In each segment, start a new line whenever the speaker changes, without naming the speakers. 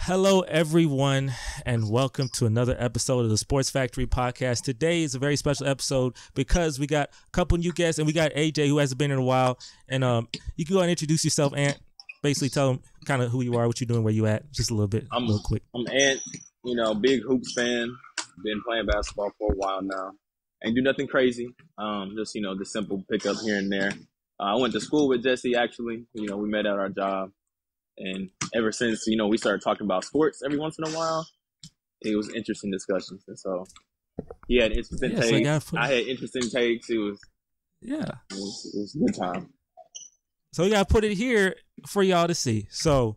Hello, everyone, and welcome to another episode of the Sports Factory podcast. Today is a very special episode because we got a couple new guests, and we got AJ, who hasn't been in a while. And you can go and introduce yourself, Ant. Basically, tell them kind of who you are, what you're doing, where you at, just a little bit, real quick.
I'm Ant, big hoops fan. Been playing basketball for a while now. Ain't do nothing crazy. Just the simple pickup here and there. I went to school with Jesse, actually. We met at our job. And ever since, we started talking about sports every once in a while, it was interesting discussions. And so he had interesting takes. So I had interesting takes. It was a good time.
So we got to put it here for y'all to see. So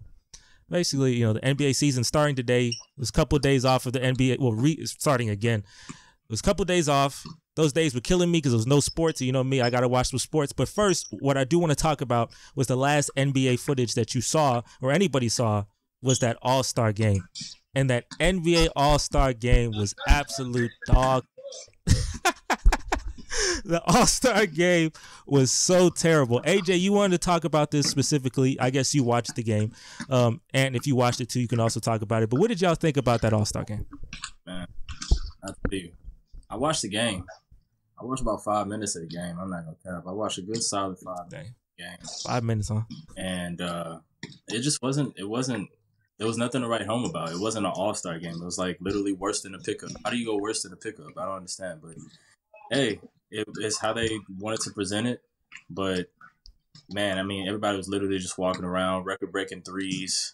basically, the NBA season starting today. It was a couple of days off of the NBA. Well, starting again. It was a couple of days off. Those days were killing me because there was no sports. You know me, I got to watch some sports. But first, what I do want to talk about was the last NBA footage that you saw, or anybody saw, was that All-Star game. And that NBA All-Star game was absolute dog. The All-Star game was so terrible. AJ, you wanted to talk about this specifically. I guess you watched the game. And if you watched it too, you can also talk about it. But what did y'all think about that All-Star game?
Man, I'll tell you. I watched the game. I watched about 5 minutes of the game. I'm not gonna cap. I watched a good solid 5 minutes of the game.
5 minutes, huh?
And it just wasn't. It wasn't. There was nothing to write home about. It wasn't an All-Star game. It was like literally worse than a pickup. How do you go worse than a pickup? I don't understand. But hey, it's how they wanted to present it. But man, I mean, everybody was literally just walking around, record-breaking threes.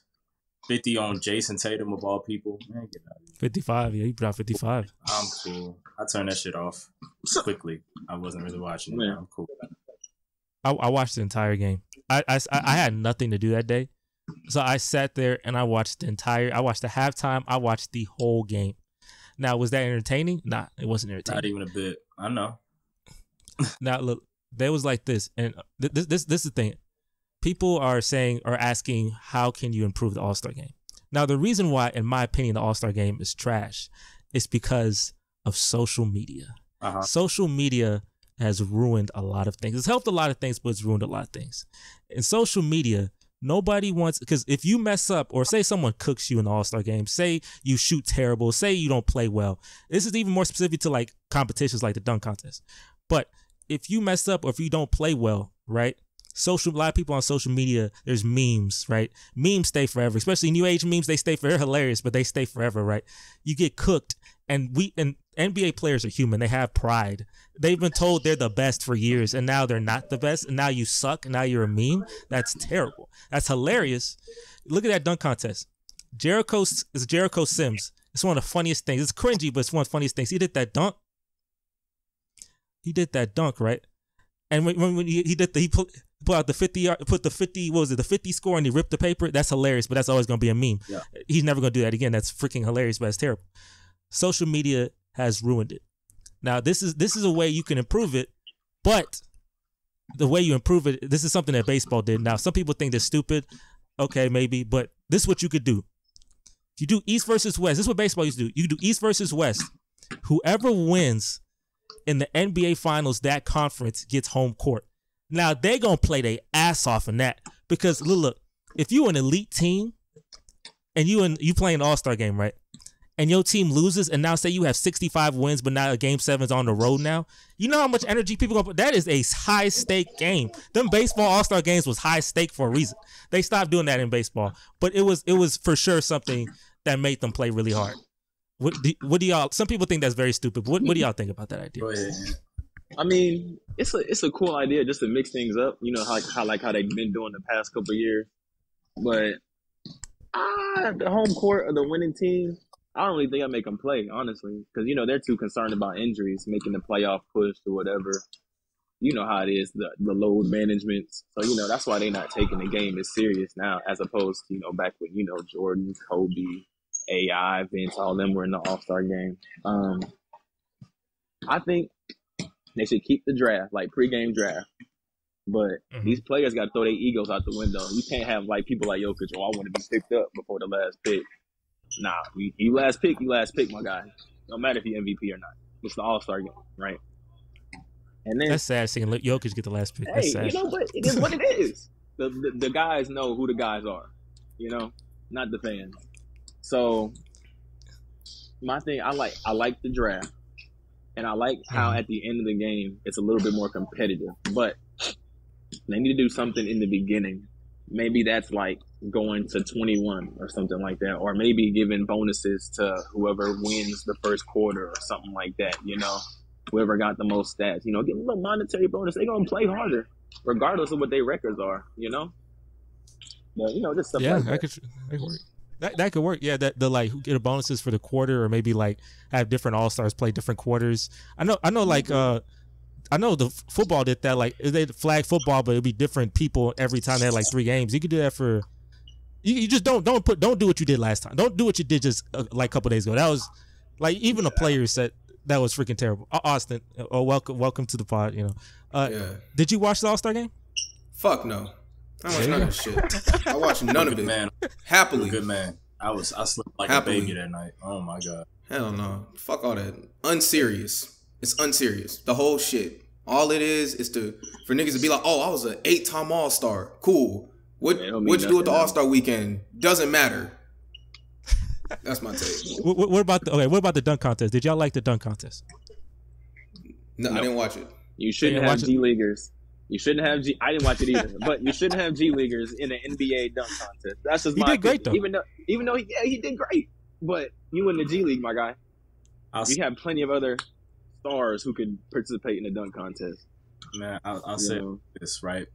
50 on Jason Tatum of all people. Man, get out of here.
55, yeah, he put out 55.
I'm cool. I turned that shit off quickly. I wasn't really watching it. I'm cool.
I watched the entire game. I had nothing to do that day. So I sat there and I watched the halftime. I watched the whole game. Now, was that entertaining? Nah, it wasn't entertaining.
Not even a bit. I know.
Now, look, there was like this. And this is the thing. People are asking, how can you improve the All-Star game? Now, the reason why, in my opinion, the All-Star game is trash is because of social media.
Uh-huh.
Social media has ruined a lot of things. It's helped a lot of things, but it's ruined a lot of things. In social media, nobody wants, because if you mess up, or say someone cooks you in the All-Star game, say you shoot terrible, say you don't play well. This is even more specific to like competitions like the dunk contest. But if you mess up or if you don't play well, right? A lot of people on social media, there's memes, right? Memes stay forever, especially new age memes. They stay forever. They're hilarious, but they stay forever, right? You get cooked, and NBA players are human. They have pride. They've been told they're the best for years, and now they're not the best, and now you suck, and now you're a meme. That's terrible. That's hilarious. Look at that dunk contest. Jericho Sims. It's one of the funniest things. It's cringy, but it's one of the funniest things. He did that dunk. Right? And when he put out the 50, put the 50, what was it, the 50 score, and he ripped the paper. That's hilarious, but that's always going to be a meme.
Yeah.
He's never going to do that again. That's freaking hilarious, but it's terrible. Social media has ruined it. Now, this is a way you can improve it, but the way you improve it, this is something that baseball did. Now, some people think they're stupid. Okay, maybe, but this is what you could do. If you do East versus West, this is what baseball used to do. You do East versus West. Whoever wins in the NBA Finals, that conference gets home court. Now, they going to play their ass off in that. Because, look, if you an elite team and you play an All-Star game, right? And your team loses, and now say you have 65 wins, but now Game 7's on the road now. You know how much energy people going to put? That is a high-stake game. Them baseball All-Star games was high-stake for a reason. They stopped doing that in baseball. But it was for sure something that made them play really hard. What do y'all? Some people think that's very stupid. What do y'all think about that idea?
Go ahead.
I mean, it's a cool idea just to mix things up. How they've been doing the past couple of years. But the home court of the winning team, I don't really think I make them play, honestly, because they're too concerned about injuries, making the playoff push or whatever. You know how it is, the load management. So that's why they're not taking the game as serious now, as opposed to back when Jordan, Kobe, AI, Vince, all of them were in the All-Star game. I think they should keep the draft, like pregame draft. But these players got to throw their egos out the window. You can't have like people like Jokic, I want to be picked up before the last pick. Nah, you last pick, my guy. No matter if you MVP or not. It's the All-Star game, right? And then
that's sad seeing Jokic get the last pick.
Hey,
that's sad.
But it is what it is. The guys know who the guys are, not the fans. So my thing, I like the draft, and I like how at the end of the game it's a little bit more competitive. But they need to do something in the beginning. Maybe that's like going to 21 or something like that, or maybe giving bonuses to whoever wins the first quarter or something like that. Whoever got the most stats, give them a little monetary bonus. They're gonna play harder, regardless of what their records are. But just stuff like that.
That could work. That could work. Yeah, that the like who get bonuses for the quarter, or maybe like have different all-stars play different quarters. I know like I know the football did that. Like they flag football, but it'd be different people every time they had like 3 games. You could do that for. You just don't do what you did last time. Don't do what you did just like a couple days ago. That was like even the players said that was freaking terrible. Austin, welcome to the pod. Did you watch the All-Star game?
Fuck no. I watched none of this shit. I watched none of it.
Man,
happily.
Good man. I slept like happily. A baby that night. Oh my god.
Hell no. Fuck all that. Unserious. It's unserious. The whole shit. All it is for niggas to be like, oh, I was an 8-time All-Star. Cool. What'd you do at the All-Star weekend? Doesn't matter. That's my take.
What about the dunk contest? Did y'all like the dunk contest?
No, I didn't watch it.
You shouldn't have G Leaguers. You shouldn't have I didn't watch it either, but you shouldn't have G Leaguers in an NBA dunk contest. That's just my opinion. He did great though. Even though he did great, but you in the G League, my guy. You have plenty of other stars who could participate in the dunk contest.
Man, I'll say this, right?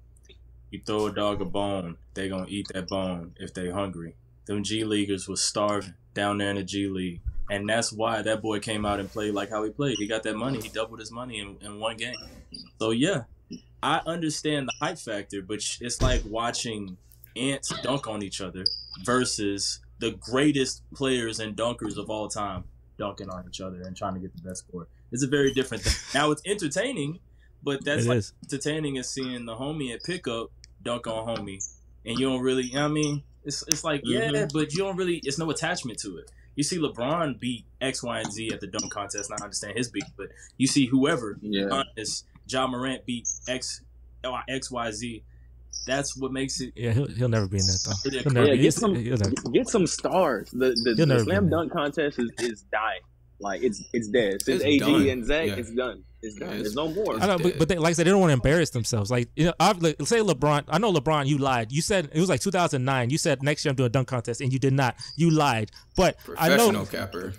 You throw a dog a bone, they gonna eat that bone if they hungry. Them G Leaguers was starving down there in the G League. And that's why that boy came out and played like how he played. He got that money. He doubled his money in one game. So, yeah, I understand the hype factor, but it's like watching ants dunk on each other versus the greatest players and dunkers of all time dunking on each other and trying to get the best score. It's a very different thing. Now, it's entertaining, but that's like entertaining as seeing the homie at pickup dunk on homie. And you don't really, It's like, but you don't really, it's no attachment to it. You see LeBron beat X, Y, and Z at the dunk contest, and I understand his beat, but you see whoever, Ja Morant beat X, Y, Z. That's what makes it.
Yeah, he'll never be in that, though.
Get some stars. The slam dunk contest is dying. Like, it's dead. Since AG done. And Zach, it's done. It's done. There's no more.
I know, but they, like I said, they don't want to embarrass themselves. Like, say LeBron. I know LeBron. You lied. You said it was like 2009. You said next year I'm doing a dunk contest, and you did not. You lied. But
professional capper.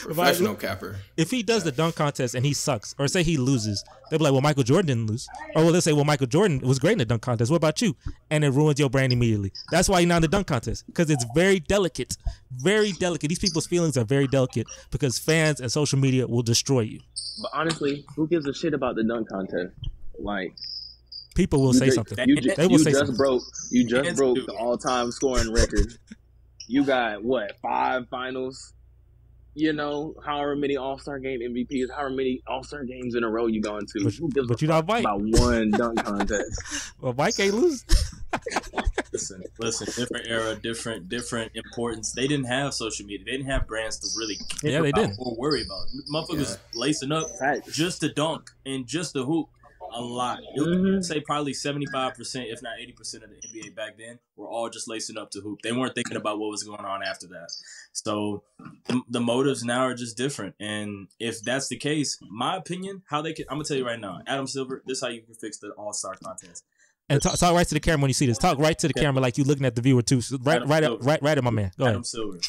Professional capper.
If he does the dunk contest and he sucks, or say he loses, they'll be like, "Well, Michael Jordan didn't lose," or they'll say, "Well, Michael Jordan was great in the dunk contest. What about you?" And it ruins your brand immediately. That's why you're not in the dunk contest, because it's very delicate. Very delicate. These people's feelings are very delicate because fans and social media will destroy you.
But honestly, who gives a shit about the dunk contest? Like,
people will say something.
You just broke the all-time scoring record. You got what? 5 finals. However many All-Star game MVPs, however many All-Star games in a row you gone to. Who gives a fuck about one dunk contest?
Well, Mike can't lose.
Listen. Different era, different importance. They didn't have social media. They didn't have brands to really care about or worry about. Motherfuckers lacing up just to dunk and just to hoop a lot. I'd say probably 75%, if not 80% of the NBA back then were all just lacing up to hoop. They weren't thinking about what was going on after that. So the motives now are just different. And if that's the case, my opinion, I'm going to tell you right now, Adam Silver, this is how you can fix the All-Star contest.
And talk right to the camera when you see this. Talk right to the camera like you looking at the viewer too. So right at my man. Go ahead.
Adam Silver,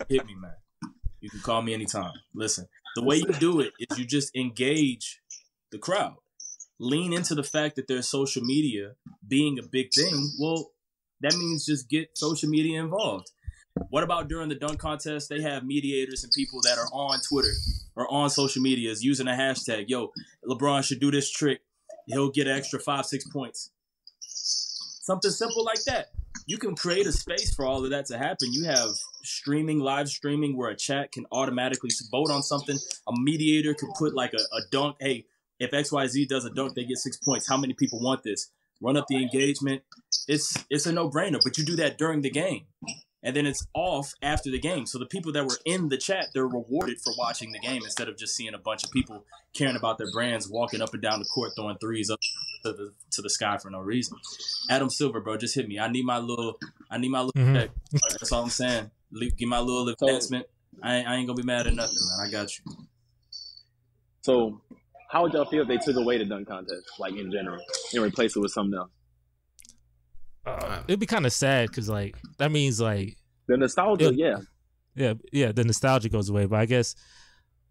hit me, man. You can call me anytime. Listen, the way you do it is you just engage the crowd. Lean into the fact that there's social media being a big thing. Well, that means just get social media involved. What about during the dunk contest? They have mediators and people that are on Twitter or on social media using a hashtag. Yo, LeBron should do this trick. He'll get an extra 5-6 points. Something simple like that. You can create a space for all of that to happen. You have live streaming where a chat can automatically vote on something. A mediator could put like a dunk. Hey, if XYZ does a dunk, they get 6 points. How many people want this? Run up the engagement. It's a no-brainer, but you do that during the game. And then it's off after the game. So the people that were in the chat, they're rewarded for watching the game instead of just seeing a bunch of people caring about their brands, walking up and down the court, throwing threes up to the sky for no reason. Adam Silver, bro, just hit me. I need my little check. That's all I'm saying. Give my little advancement. I ain't gonna be mad at nothing, man. I got you.
So, how would y'all feel if they took away the dunk contest, like in general, and replaced it with something else?
It'd be kind of sad because like that means like
the nostalgia,
yeah, the nostalgia goes away. But I guess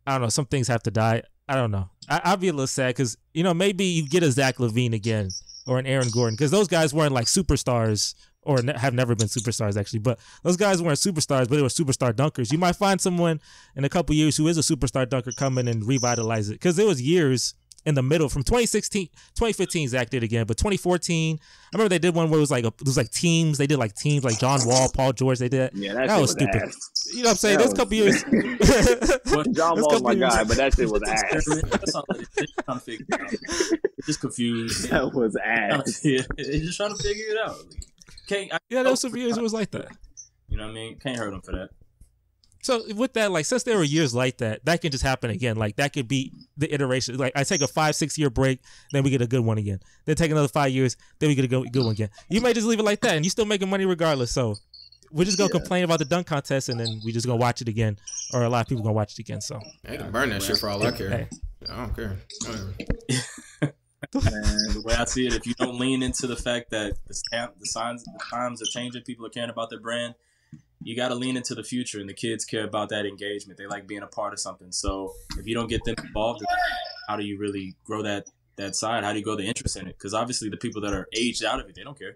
I don't know. Some things have to die. I don't know. I'd be a little sad because maybe you get a Zach LaVine again or an Aaron Gordon because those guys weren't like superstars or have never been superstars actually. But those guys weren't superstars, but they were superstar dunkers. You might find someone in a couple years who is a superstar dunker come in and revitalize it because there was years in the middle from 2015 Zach did again, but 2014 I remember they did one where it was like teams. They did like teams like John Wall, Paul George. They did that was stupid. Ass. You know what I'm saying? There's a couple years.
John Wall's my guy, but that shit was ass.
That's all they're trying to figure it out. Just confused.
That was ass.
Yeah, they're just trying to figure it out.
There was some years it was like that.
You know what I mean? Can't hurt them for that.
So with that, like since there were years like that can just happen again. Like that could be the iteration. Like I take a 5-6 year break, then we get a good one again. Then take another 5 years, then we get a good one again. You may just leave it like that, and you still making money regardless. So we're just gonna complain about the dunk contest, and then we just gonna watch it again, or a lot of people gonna watch it again. So
I can burn that shit for all I care.
Hey.
I don't care.
And the way I see it, if you don't lean into the fact that the times are changing, people are caring about their brand. You got to lean into the future, and the kids care about that engagement. They like being a part of something. So if you don't get them involved, how do you really grow that side? How do you grow the interest in it? Because obviously the people that are aged out of it, they don't care.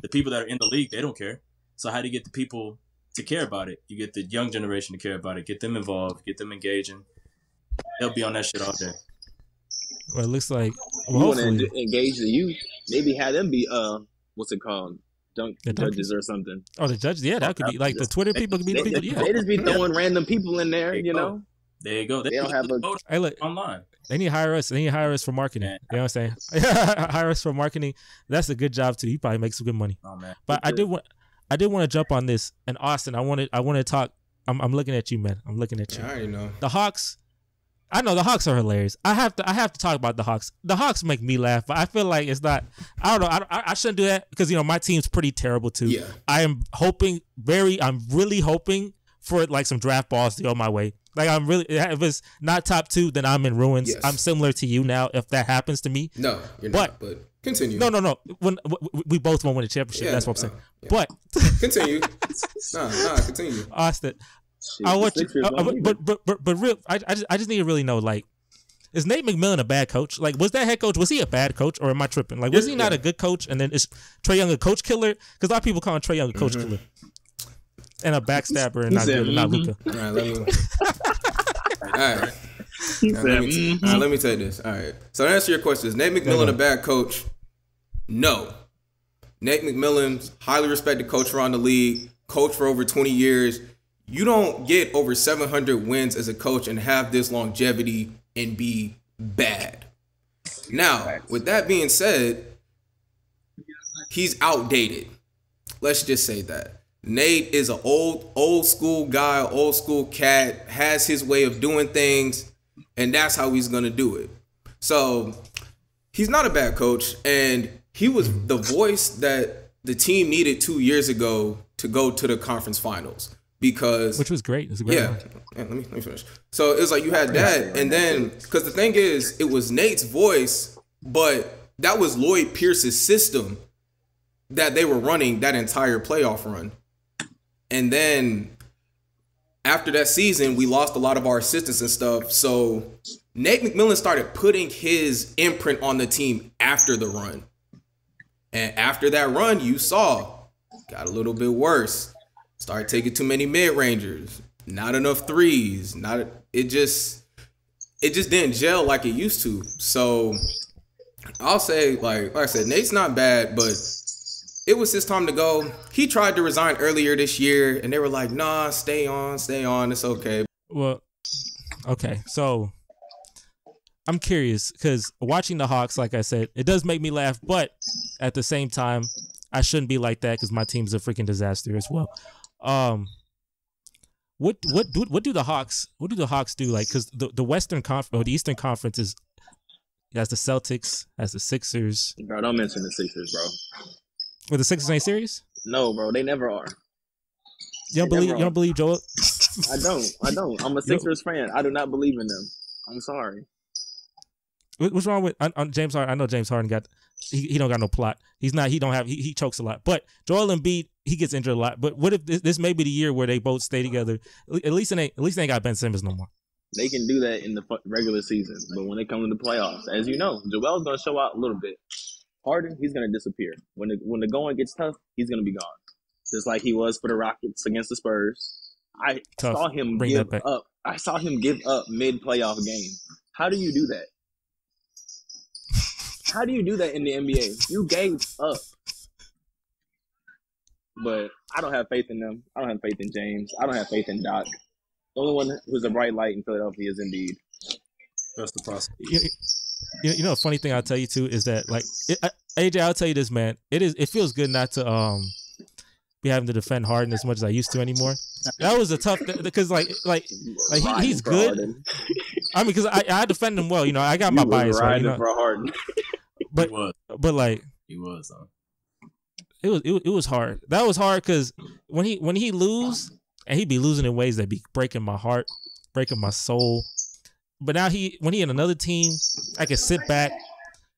The people that are in the league, they don't care. So how do you get the people to care about it? You get the young generation to care about it. Get them involved. Get them engaging. They'll be on that shit all day.
Well, it looks like
you want to engage the youth. Maybe have them be what's it called? Dunk judges or something.
Oh, the judges? Yeah, that could be like the Twitter people could be the people. Yeah,
they just be throwing random people in there.
There you go. They
don't have
hey, look, online.
They need to hire us. They need to hire us for marketing. Man. You know what I'm saying? Hire us for marketing. That's a good job too. You probably make some good money.
Oh man.
But I did want to jump on this. And Austin, I want to talk. I'm looking at you, man. I'm looking at you.
Yeah, I already know.
The Hawks. I know the Hawks are hilarious. I have to talk about the Hawks. The Hawks make me laugh, but I feel like it's not. I don't know. I shouldn't do that because my team's pretty terrible too.
Yeah.
I'm really hoping for like some draft balls to go my way. Like if it's not top 2, then I'm in ruins.
Yes.
I'm similar to you now. If that happens to me,
no, you're not. But continue.
No. When we both won't win a championship, that's what I'm saying. Yeah. But
continue. Continue.
Austin. I want you, but real. I just need to really know, like, is Nate McMillan a bad coach? Like, was that head coach? Was he a bad coach, or am I tripping? Like, was he not a good coach? And then is Trae Young a coach killer? Because a lot of people call Trae Young a coach killer and a backstabber and not Luka.
All right, let me tell you this. All right, so to answer your question, is Nate McMillan a bad coach? No. Nate McMillan's highly respected coach around the league, coach for over 20 years. You don't get over 700 wins as a coach and have this longevity and be bad. Now, with that being said, he's outdated. Let's just say that. Nate is an old school guy, old school cat, has his way of doing things, and that's how he's going to do it. So he's not a bad coach, and he was the voice that the team needed 2 years ago to go to the conference finals. Which was great. It was a great one. Let me finish. So it was like you had that, and then because the thing is, it was Nate's voice, but that was Lloyd Pierce's system that they were running that entire playoff run. And then after that season, we lost a lot of our assistants and stuff. So Nate McMillan started putting his imprint on the team after the run, and after that run, you saw got a little bit worse. Started taking too many mid-rangers, not enough threes. It just didn't gel like it used to. So I'll say, like I said, Nate's not bad, but it was his time to go. He tried to resign earlier this year, and they were like, "Nah, stay on, it's okay."
Well, okay, so I'm curious because watching the Hawks, like I said, it does make me laugh, but at the same time, I shouldn't be like that because my team's a freaking disaster as well. What do the Hawks do? Like, because the Western Conference or the Eastern Conference has the Celtics, has the Sixers.
Bro, don't mention the Sixers, bro.
Were the Sixers ain't serious?
No, bro, they never are.
You don't believe Joel?
I don't. I'm a Sixers fan. I do not believe in them. I'm sorry.
What's wrong with James Harden? I know James Harden he don't got no plot. He chokes a lot. But Joel Embiid, he gets injured a lot. But what if this may be the year where they both stay together? At least they ain't got Ben Simmons no more.
They can do that in the regular season, but when it comes to the playoffs, as you know, Joel's going to show out a little bit. Harden, he's going to disappear. When the going gets tough, he's going to be gone. Just like he was for the Rockets against the Spurs. I saw him give up. I saw him give up mid-playoff game. How do you do that? How do you do that in the NBA? You gave up. But I don't have faith in them. I don't have faith in James. I don't have faith in Doc. The only one who's a bright light in Philadelphia is Embiid.
That's the process.
You know, a funny thing I'll tell you too is that AJ, I'll tell you this, man. It feels good not to be having to defend Harden as much as I used to anymore. That was a tough because he's good. I mean, because I defend him well. You know, I got my bias right. You know?
For Harden.
But
he was.
It was hard. That was hard because when he lose. And he'd be losing in ways that be breaking my heart, breaking my soul. But now when he in another team, I can sit back.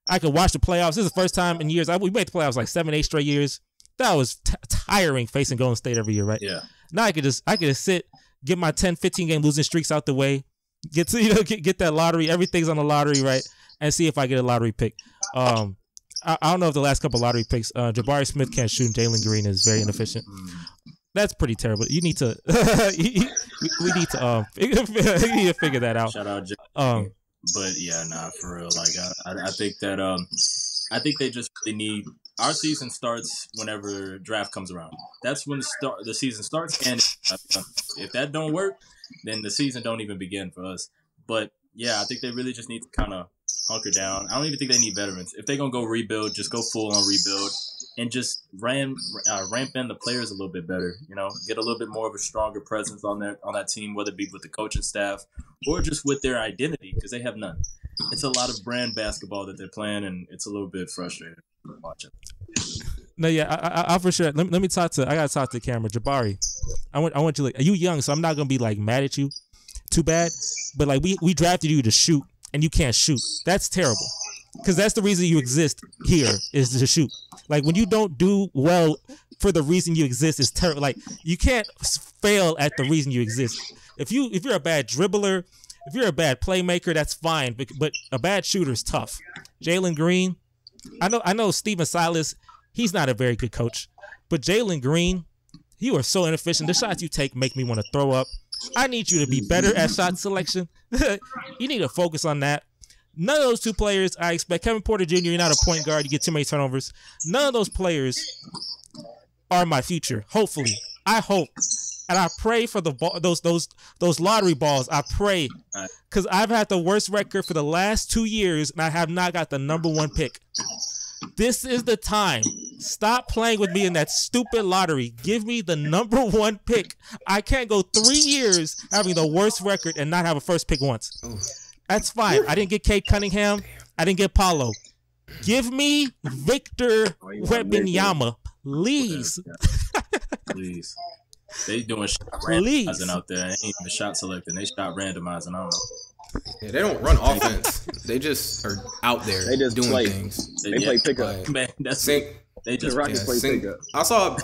I can watch the playoffs. This is the first time in years. We made the playoffs like 7, 8 straight years. That was tiring facing Golden State every year, right?
Yeah.
Now I could just sit, get my 10, 15 game losing streaks out the way, get that lottery. Everything's on the lottery, right? And see if I get a lottery pick. I don't know if the last couple lottery picks, Jabari Smith can't shoot and Jalen Green is very inefficient. That's pretty terrible. You need to. We need to figure that out.
Shout out, Jay. But yeah, for real. Like I think that I think they just really need. Our season starts whenever draft comes around. That's when the season starts, and if that don't work, then the season don't even begin for us. But yeah, I think they really just need to kind of hunker down. I don't even think they need veterans. If they're gonna go rebuild, just go full on rebuild. And just ramp in the players a little bit better, you know, get a little bit more of a stronger presence on that team, whether it be with the coaching staff or just with their identity, because they have none. It's a lot of brand basketball that they're playing, and it's a little bit frustrating watching.
No, yeah, I for sure. Let me talk to. I gotta talk to the camera, Jabari. I want you like, are you young? So I'm not gonna be like mad at you, too bad. But like we drafted you to shoot, and you can't shoot. That's terrible. Because that's the reason you exist here is to shoot. Like when you don't do well for the reason you exist is terrible. Like you can't fail at the reason you exist. If you're a bad dribbler, if you're a bad playmaker, that's fine. But a bad shooter is tough. Jalen Green, I know Steven Silas, he's not a very good coach. But Jalen Green, you are so inefficient. The shots you take make me want to throw up. I need you to be better at shot selection. You need to focus on that. None of those two players, I expect. Kevin Porter Jr., you're not a point guard. You get too many turnovers. None of those players are my future. Hopefully. I hope. And I pray for those lottery balls. I pray. Because I've had the worst record for the last 2 years, and I have not got the number 1 pick. This is the time. Stop playing with me in that stupid lottery. Give me the number 1 pick. I can't go 3 years having the worst record and not have a first pick once. That's fine. I didn't get Kate Cunningham. I didn't get Paulo. Give me Victor Wembanyama, please.
Please. They doing shot randomizing out there. They ain't even shot selecting. They shot randomizing. I don't know.
Yeah, they don't run offense. They just are out there. They just doing things.
They play pickup.
Man, that's they just
Rockets play pickup.
I saw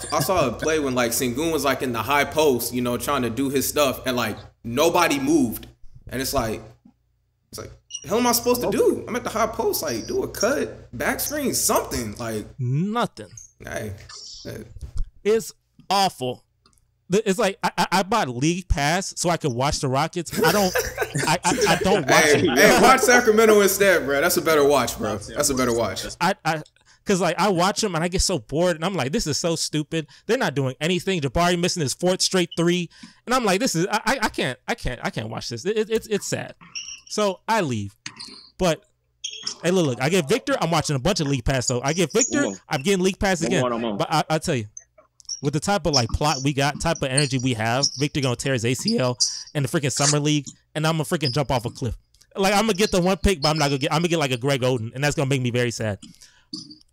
a play when like Sengun was like in the high post, you know, trying to do his stuff, and like nobody moved, and it's like. The hell am I supposed to do? I'm at the high post, like do a cut, back screen, something like
nothing.
Hey.
It's awful. It's like I bought League Pass so I could watch the Rockets. I don't watch it.
Hey, watch Sacramento instead, bro. That's a better watch, bro. That's a better watch.
Because like I watch them and I get so bored and I'm like, this is so stupid. They're not doing anything. Jabari missing his 4th straight 3, and I'm like, this is I can't watch this. It's sad. So I leave. But hey, look, I get Victor. I'm watching a bunch of League Pass. So I get Victor. I'm getting League Pass again. But I'll tell you, with the type of like plot we got, type of energy we have, Victor gonna tear his ACL in the freaking summer league, and I'm gonna freaking jump off a cliff. Like I'm gonna get the 1 pick, but I'm gonna get like a Greg Oden, and that's gonna make me very sad.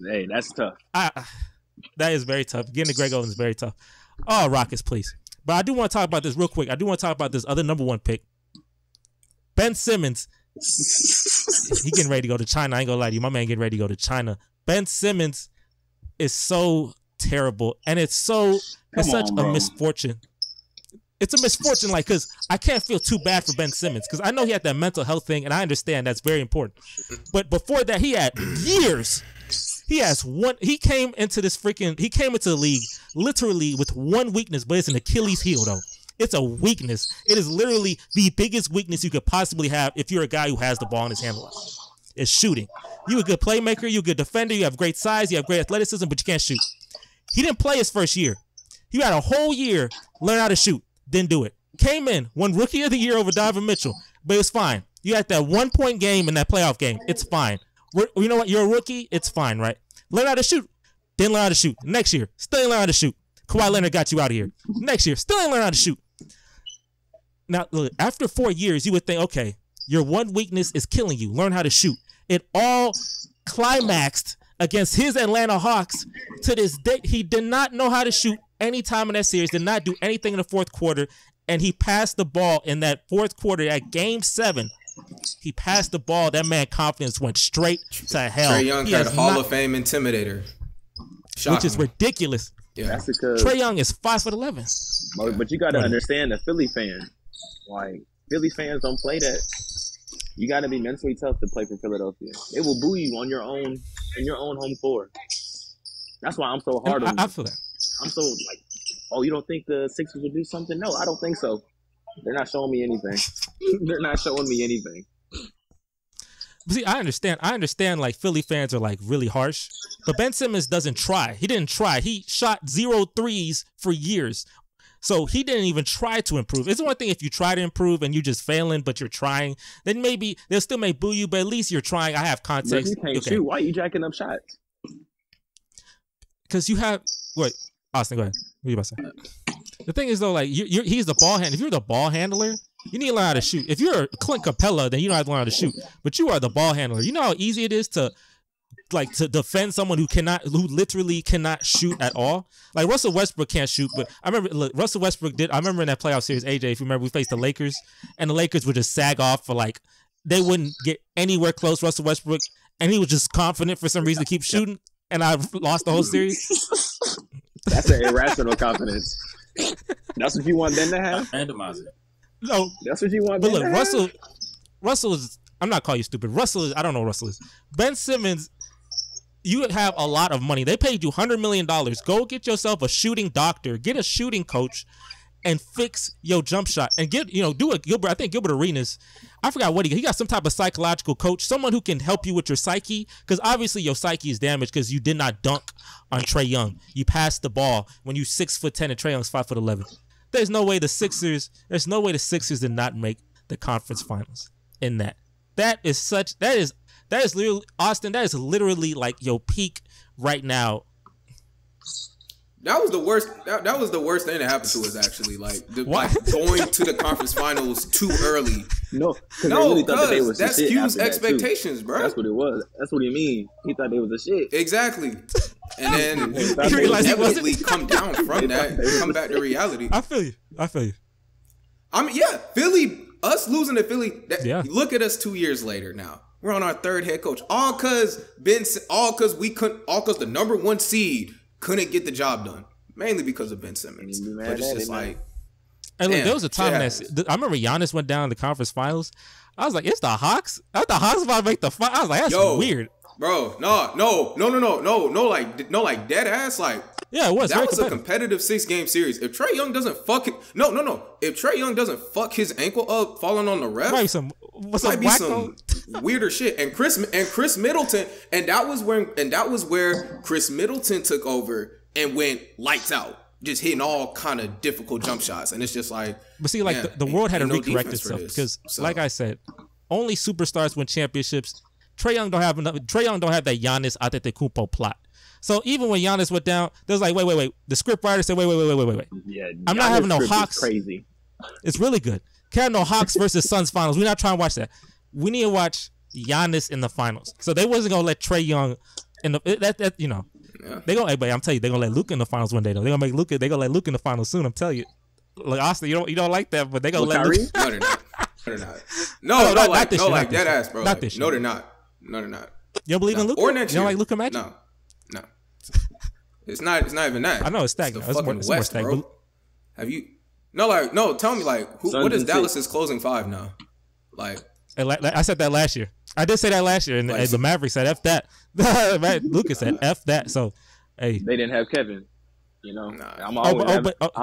Hey, that's tough.
That is very tough. Getting a Greg Oden is very tough. Oh, Rockets, please. But I do want to talk about this real quick. I do want to talk about this other number 1 pick. Ben Simmons. He getting ready to go to China. I ain't gonna lie to you. My man getting ready to go to China. Ben Simmons is so terrible. And it's such a misfortune. It's a misfortune, like, because I can't feel too bad for Ben Simmons because I know he had that mental health thing, and I understand that's very important. But before that, he had years. He came into the league literally with one weakness, but it's an Achilles heel, though. It's a weakness. It is literally the biggest weakness you could possibly have if you're a guy who has the ball in his hand a lot. It's shooting. You're a good playmaker. You're a good defender. You have great size. You have great athleticism, but you can't shoot. He didn't play his first year. He had a whole year learn how to shoot. Didn't do it. Came in, won Rookie of the Year over Donovan Mitchell, but it was fine. You had that 1-point game in that playoff game. It's fine. You know what? You're a rookie. It's fine, right? Learn how to shoot. Didn't learn how to shoot. Next year, still didn't learn how to shoot. Kawhi Leonard got you out of here. Next year, still didn't learn how to shoot. Now, look, after 4 years, you would think, okay, your one weakness is killing you. Learn how to shoot. It all climaxed against his Atlanta Hawks. To this day, he did not know how to shoot any time in that series, did not do anything in the fourth quarter, and he passed the ball in that fourth quarter at Game 7. He passed the ball. That man's confidence went straight to hell.
Trae Young had a Hall of Fame intimidator. Shocking.
Which is ridiculous.
Yeah.
That's because
Trae Young is 5'11".
But you got to understand the Philly fan. Like, Philly fans don't play that. You got to be mentally tough to play for Philadelphia. They will boo you on your own in your own home floor. That's why I'm so hard on you.
I feel that.
I'm so like, oh, you don't think the Sixers will do something? No, I don't think so. They're not showing me anything. They're not showing me anything.
But see, I understand like Philly fans are like really harsh, but Ben Simmons doesn't try. He didn't try. He shot 0 threes for years. So he didn't even try to improve. It's one thing if you try to improve and you're just failing, but you're trying, then maybe they'll still may boo you, but at least you're trying. I have context.
But you can't shoot. Why are you jacking up shots?
Because you have wait, Austin, go ahead. What are you about to say? The thing is though, like he's the ball handler. If you're the ball handler, you need to learn how to shoot. If you're Clint Capella, then you don't have to learn how to shoot. But you are the ball handler. You know how easy it is to defend someone who literally cannot shoot at all. Like Russell Westbrook can't shoot, but I remember Russell Westbrook did. I remember in that playoff series, AJ, if you remember, we faced the Lakers, and the Lakers would just sag off for like they wouldn't get anywhere close. Russell Westbrook, and he was just confident for some reason to keep shooting, and I lost the whole series.
That's an irrational confidence. That's what you want them to have?
Randomize it.
No.
That's what you want
them
to have?
But look, Russell is, I'm not calling you stupid. Russell is, I don't know who Russell is. Ben Simmons, you have a lot of money. They paid you $100 million. Go get yourself a shooting doctor. Get a shooting coach and fix your jump shot. And do a Gilbert. I think Gilbert Arenas, I forgot what he got some type of psychological coach, someone who can help you with your psyche, because obviously your psyche is damaged because you did not dunk on Trae Young. You passed the ball when you 6'10" and Trae Young's 5'11". There's no way the Sixers did not make the conference finals in that. That is literally, Austin, that is literally like your peak right now.
That was the worst. That was the worst thing that happened to us. Actually, like going to the conference finals too early.
No, because
that skews expectations, bro.
That's what it was. That's what he mean. He thought they was a shit.
Exactly. And then he inevitably come down from that and come back to reality.
I feel you.
I mean, yeah, Philly. Us losing to Philly. Look at us 2 years later. Now we're on our third head coach. All because the number 1 seed couldn't get the job done, mainly because of Ben Simmons. But it's just like,
hey, look, there was a time I remember Giannis went down in the conference finals. I was like, it's the Hawks. I thought the Hawks about to make the final. I was like, that's weird,
bro. No, like dead ass, like.
Yeah, it was.
That was a competitive 6-game series. If Trae Young doesn't fuck it, if Trae Young doesn't fuck his ankle up falling on the ref,
might be some
weirder shit. And Chris Middleton, and that was where Chris Middleton took over and went lights out, just hitting all kind of difficult jump shots. And it's just like,
but see, like the world had to recorrect itself because, like I said, only superstars win championships. Trae Young don't have that Giannis Antetokounmpo plot. So even when Giannis went down, there's like, wait. The script writer said, wait.
Yeah,
I'm not having no Hawks.
Crazy.
It's really good. Can't have no Hawks versus Suns finals. We're not trying to watch that. We need to watch Giannis in the finals. So they wasn't gonna let Trae Young in the They gonna. I'm telling you, they're gonna let Luka in the finals one day though. They're gonna let Luka in the finals soon. I'm telling you. Like Austin, you don't like that, but they gonna let
Kyrie?
No, they're not. No, they're not. No, like dead ass, bro.
Not this year.
No, they're not. No, they're not.
You don't believe in Luka?
Or next
year? You
year.
don't like Luka Magic?
No. It's not even that.
I know it's stagnant.
It's the fucking West, bro. Have you? No. Tell me, like, what is Dallas's closing five now? Like,
I said that last year. I did say that last year, and the Mavericks said F that. Luka said F that. So, hey,
they didn't have Kevin. You know, I'm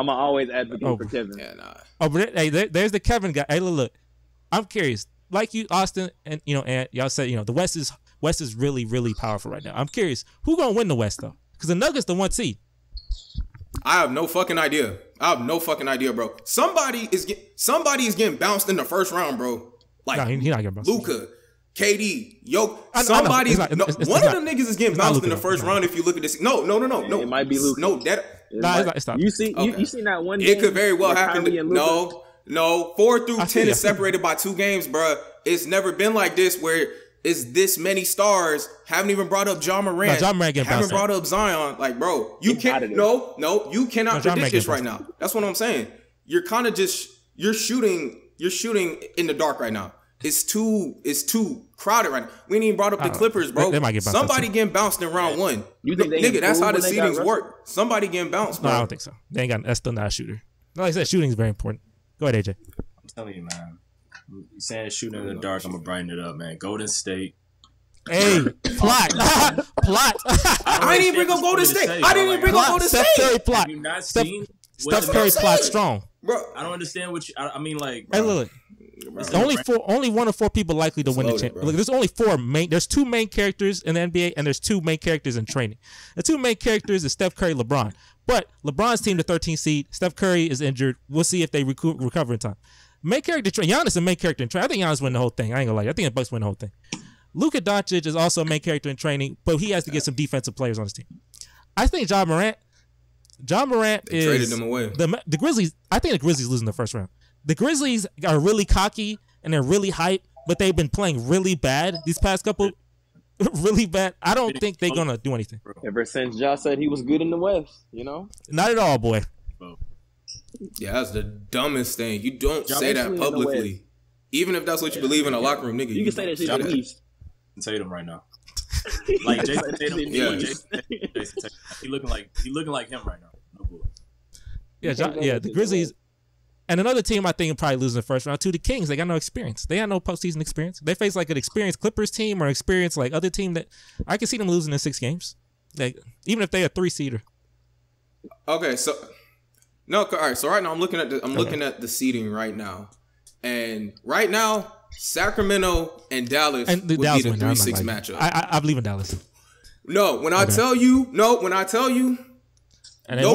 always advocating for Kevin.
Yeah, nah.
But hey, there's the Kevin guy. Hey, look, I'm curious. Like you, Austin, and y'all said, the West is really, really powerful right now. I'm curious, who gonna win the West though? Because the Nuggets the 1 seed.
I have no fucking idea. Bro. Somebody is getting bounced in the first round, bro. Like,
no, he's not getting bounced.
Luka, KD, somebody's one of them niggas is getting bounced in the first round. If you look at this, no.
It might be Luka.
No,
it's not.
You seen that one?
It could very well happen. No. 4 through 10 is separated by 2 games, bro. It's never been like this where it's this many stars. Haven't even brought up John Morant.
No, John Morant getting
haven't brought up Zion. Like, bro, you can't. No, you cannot predict this right now. That's what I'm saying. You're kind of just you're shooting in the dark right now. It's too crowded right now. We ain't even brought up the Clippers, bro.
They might get bounced.
Somebody getting bounced in round 1.
You think
nigga, that's how the seedings work. Somebody getting bounced, bro.
No, I don't think so. They ain't got. That's still not a shooter. Like I said, shooting is very important. Go ahead, AJ.
I'm telling you, man. You saying shooting in the dark, I'm gonna brighten it up, man. Golden State.
Hey, plot.
I didn't even bring up Golden State. I didn't even bring up Golden State.
Steph Curry plot.
Have you not seen
Steph Curry plot strong,
bro?
I don't understand what you. I mean, like.
Hey, look. Only 1 of 4 people likely to win the championship. Look, there's only 4 main. There's 2 main characters in the NBA, and there's 2 main characters in training. The 2 main characters is Steph Curry, LeBron. But LeBron's team, the 13th seed. Steph Curry is injured. We'll see if they recover in time. Main character, Giannis is a main character in training. I think Giannis win the whole thing. I ain't gonna lie. I think the Bucks win the whole thing. Luka Doncic is also a main character in training, but he has to get some defensive players on his team. I think John Morant
they
is
traded them away.
The Grizzlies. I think the Grizzlies losing the first round. The Grizzlies are really cocky and they're really hype, but they've been playing really bad these past couple. Really bad. I don't think they're gonna do anything.
Ever since Josh said he was good in the West,
Not at all, boy.
Yeah, that's the dumbest thing. You don't say that publicly, even if that's what you believe in a locker room, nigga.
You can say that shit in the East.
Tatum right now. Like Jason Tatum. Jason Tatum. He looking like him right now. No bull.
Yeah, the Grizzlies. And another team I think will probably lose in the first round too, the Kings. They got no experience. They had no postseason experience. They face like an experienced Clippers team or experienced like other team that I can see them losing in 6 games. Like, even if they're a 3-seeder.
Okay, so all right. So right now I'm looking at the seeding right now, and right now Sacramento and Dallas would be the 3-6 matchup.
I believe in Dallas.
When I tell you, no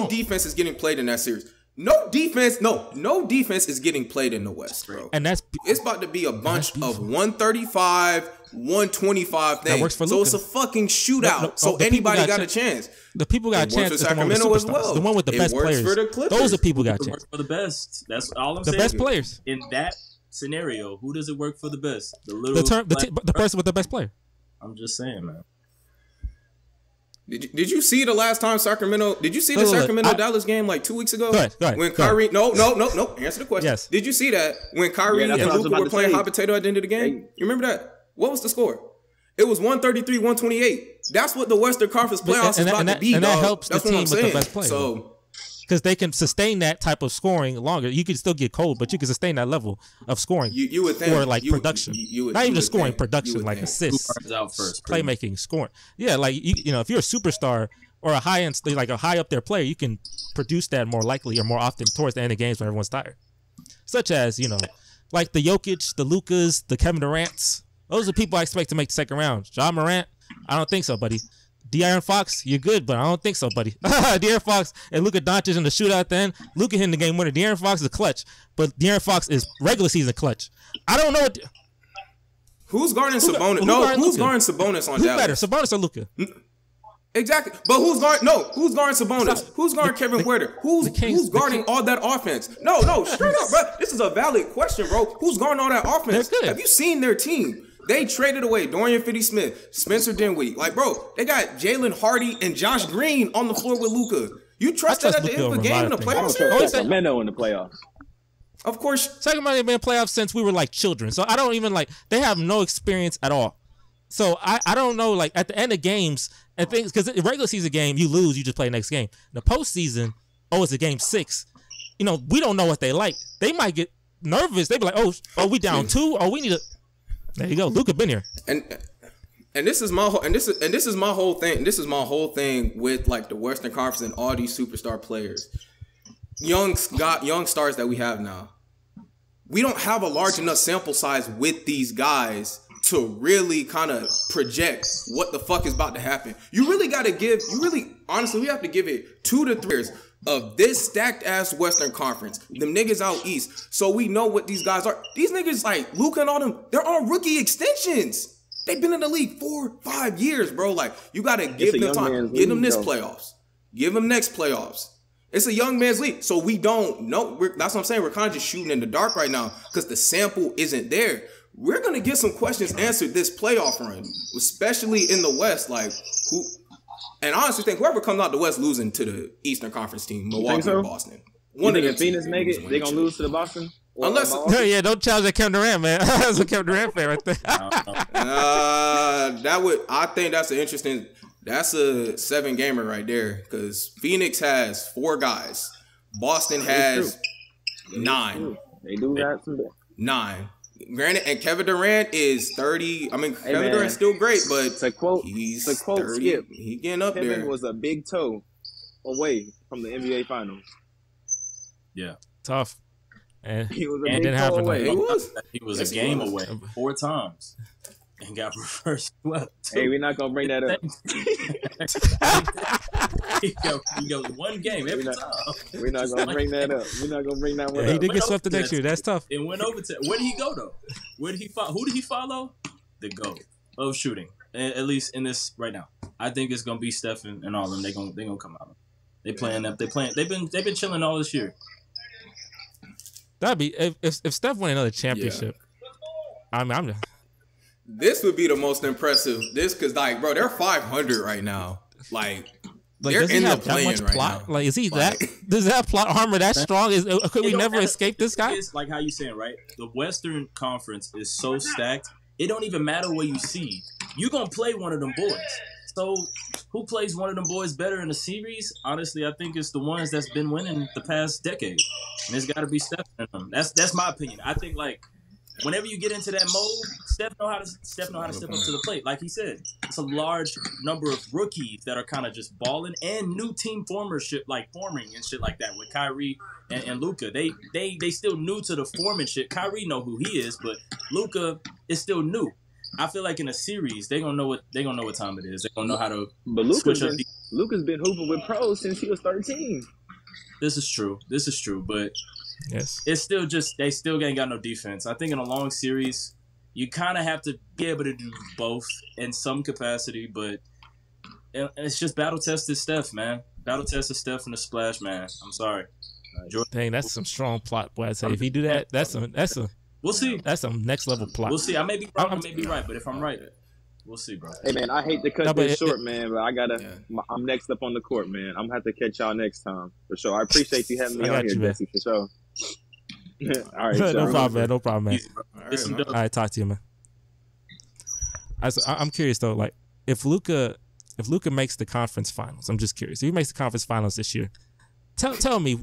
defense is getting played in that series. No defense is getting played in the West, bro.
And
it's about to be a bunch of 135, 125 things.
That works for Luka.
So it's a fucking shootout. So anybody got a chance.
The people got a chance.
For Sacramento as well.
The one with the best players.
For the Clippers.
Those are people got a chance.
Works for the best. That's all I'm saying.
The best players.
In that scenario, who does it work for the best?
The person with the best player.
I'm just saying, man.
Did you see the last time Sacramento? Did you see the Sacramento Dallas game like 2 weeks ago?
Go ahead.
When Kyrie, no. Answer the question.
Yes.
Did you see that when Kyrie and Luka were playing hot potato at the end of the game? You remember that? What was the score? It was 133-128. That's what the Western Conference playoffs is about to be.
And that helps
That's
the team
what I'm
with
saying.
the best player.
So.
Because they can sustain that type of scoring longer. You can still get cold, but you can sustain that level of scoring.
You would think.
Or like production. Not even just scoring, production, like assists.
Who out first?
Playmaking, scoring. Yeah, like, you know, if you're a superstar or a high-end, like a high up-there player, you can produce that more likely or more often towards the end of games when everyone's tired. Such as, you know, like the Jokic, the Lukas, the Kevin Durant's. Those are people I expect to make the second round. John Morant, I don't think so, buddy. De'Aaron Fox, you're good, but I don't think so, buddy. De'Aaron Fox and Luka Doncic in the shootout at the end. Luka hitting the game winner. De'Aaron Fox is clutch, but De'Aaron Fox is regular season clutch. I don't know what.
Who's guarding Sabonis? Who's guarding Sabonis on Dallas?
Who's better, Sabonis or Luka?
Exactly, but who's guarding Sabonis? Who's guarding Kevin Huerter? Who's guarding all that offense? No, straight up, bro. This is a valid question, bro. Who's guarding all that offense? Have you seen their team? They traded away Dorian Finney-Smith, Spencer Dinwiddie. Like, bro, they got Jalen Hardy and Josh Green on the floor with Luka. You trust that at the end of a game in the
I don't
playoffs?
trust Sacramento in the playoffs.
Of course.
Sacramento ain't been in playoffs since we were like children. So I don't even like, they have no experience at all. So I don't know, like at the end of games and things, because the regular season game, you lose, you just play the next game. The postseason, it's a game 6. You know, we don't know what they like. They might get nervous. They be like, oh, we down 2. Oh, we need to. There you go. Luka been here.
And this is my whole this is my whole thing. This is my whole thing with like the Western Conference and all these superstar players, young stars that we have now. We don't have a large enough sample size with these guys to really kind of project what the fuck is about to happen. Honestly, we have to give it 2 to 3 years of this stacked ass Western Conference, them niggas out east, so we know what these guys are. These niggas like Luka and all them, they're on rookie extensions. They've been in the league 4-5 years, bro. Like, you gotta give them time. Give them this playoffs. Give them next playoffs. It's a young man's league, so we don't know. That's what I'm saying. We're kind of just shooting in the dark right now because the sample isn't there. We're gonna get some questions answered this playoff run, especially in the West. Like, who? And I honestly think whoever comes out the West losing to the Eastern Conference team, Milwaukee or Boston.
One of the Phoenix make it, they gonna lose to the Boston.
Unless,
don't challenge that Kevin Durant, man. That's a Kevin Durant fan right there.
I think that's an interesting. That's a 7-gamer right there because Phoenix has 4 guys. Boston has 9.
They do got some
9. Granted, and Kevin Durant is 30. I mean, Kevin Durant's still great, but
to quote
30.
Skip,
he getting up
Kevin
there.
Was a big toe away from the NBA Finals.
Yeah,
tough. And
he was a
big
toe
happen
away.
He was a game away 4 times and got reverse swept.
Hey, we're not gonna bring that up.
he goes 1 game every time.
We're not gonna bring that up. We're not gonna bring that one up.
He did get swept the next year. That's tough.
It went over to where did he go though? Where did he follow? Who did he follow? The GOAT of shooting. At least in this right now, I think it's gonna be Steph and all of them. They gonna come out. They playing up. They've been chilling all this year.
That'd be if Steph won another championship. Yeah.
This would be the most impressive. Because like, bro, they're 500 right now. Like they're in the play-in right now.
Like, is he that? Does that plot armor that strong? Could we never escape this guy?
It's like how you saying, right? The Western Conference is so stacked. It don't even matter where you see. You gonna play one of them boys. So who plays one of them boys better in the series? Honestly, I think it's the ones that's been winning the past decade. And it's got to be Steph in them. That's my opinion. I think like whenever you get into that mode, Steph know how to step up to the plate. Like he said, it's a large number of rookies that are kind of just balling and new team forming and shit like that with Kyrie and Luka. They still new to the forming shit. Kyrie know who he is, but Luka is still new. I feel like in a series, they're gonna know what time it is. They're gonna know how to.
But Luka's been hooping with pros since he was 13.
This is true, but
yes,
it's still just they still ain't got no defense. I think in a long series, you kind of have to be able to do both in some capacity, but it's just battle tested Steph, man. Battle tested Steph in the splash, man. I'm sorry.
Dang, that's some strong plot, boy. I say if he do that, that's a.
We'll see.
That's some next level plot.
We'll see. I may be wrong, I may be right, but if I'm right, we'll see, bro.
Hey, man, I hate to cut this short, man, but I'm next up on the court, man. I'm going to have to catch y'all next time, for sure. I appreciate you having me on here, Jesse, for sure. All right,
no problem, man.
All
right, talk to you, man. I'm curious, though, like, if Luka makes the conference finals, I'm just curious. If he makes the conference finals this year, tell me,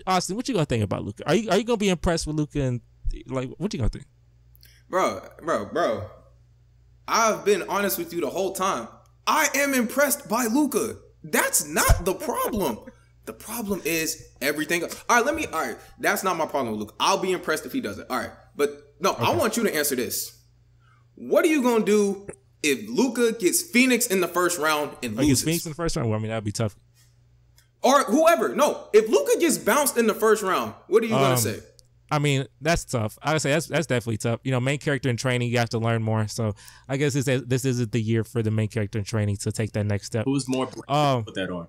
Austin, what you going to think about Luka? Are you going to be impressed with Luka and like, what you gonna think?
Bro. I've been honest with you the whole time. I am impressed by Luka. That's not the problem. The problem is everything else. All right, that's not my problem with Luka. I'll be impressed if he does it. All right, but no, okay. I want you to answer this. What are you gonna do if Luka gets Phoenix in the first round and loses?
Gets Phoenix in the first round? Well, I mean, that'd be tough.
Or whoever. No, if Luka gets bounced in the first round, what are you gonna say?
I mean, that's tough. I would say that's definitely tough. You know, main character in training, you have to learn more. So I guess this isn't the year for the main character in training to take that next step.
Who's more put that on?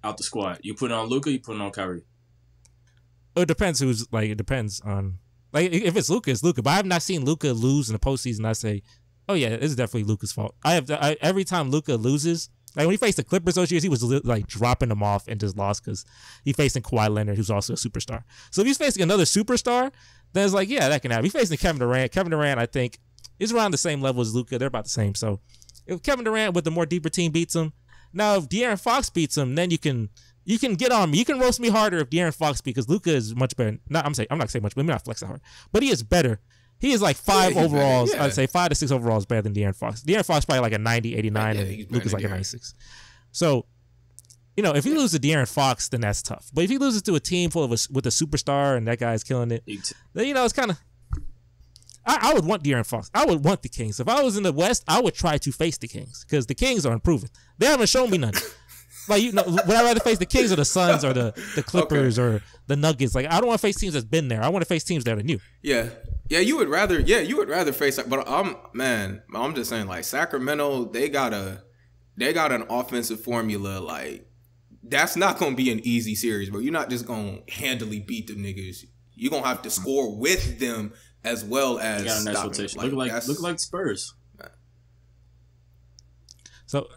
Out the squad. You put it on Luka, you put it on Kyrie.
It depends it depends on like if it's Luka, it's Luka. But I have not seen Luka lose in the postseason. I say, oh yeah, it's definitely Luka's fault. Every time Luka loses, Like when he faced the Clippers those years, he was like dropping them off and just lost because he facing Kawhi Leonard, who's also a superstar. So if he's facing another superstar, then it's like, yeah, that can happen. He's facing Kevin Durant, I think, is around the same level as Luka. They're about the same. So if Kevin Durant with the more deeper team beats him, now if De'Aaron Fox beats him, then you can get on me. You can roast me harder if De'Aaron Fox because Luka is much better. I'm not saying much, but let me not flex that hard. But he is better. He is like 5 overalls. Yeah. I'd say 5 to 6 overalls better than De'Aaron Fox. De'Aaron Fox probably like a 90, 89, and Luka's like a 96. So, if he loses to De'Aaron Fox, then that's tough. But if he loses to a team full of with a superstar and that guy's killing it, then it's kind of. I would want De'Aaron Fox. I would want the Kings. If I was in the West, I would try to face the Kings because the Kings are improving. They haven't shown me nothing. Like would I rather face the Kings or the Suns or the Clippers or the Nuggets? Like I don't want to face teams that's been there. I want to face teams that are new.
Yeah, you would rather face. But I'm just saying like Sacramento, they got an offensive formula like that's not gonna be an easy series, but you're not just gonna handily beat them niggas. You're gonna have to score with them as well as
got a nice rotation. Look like Spurs.
So.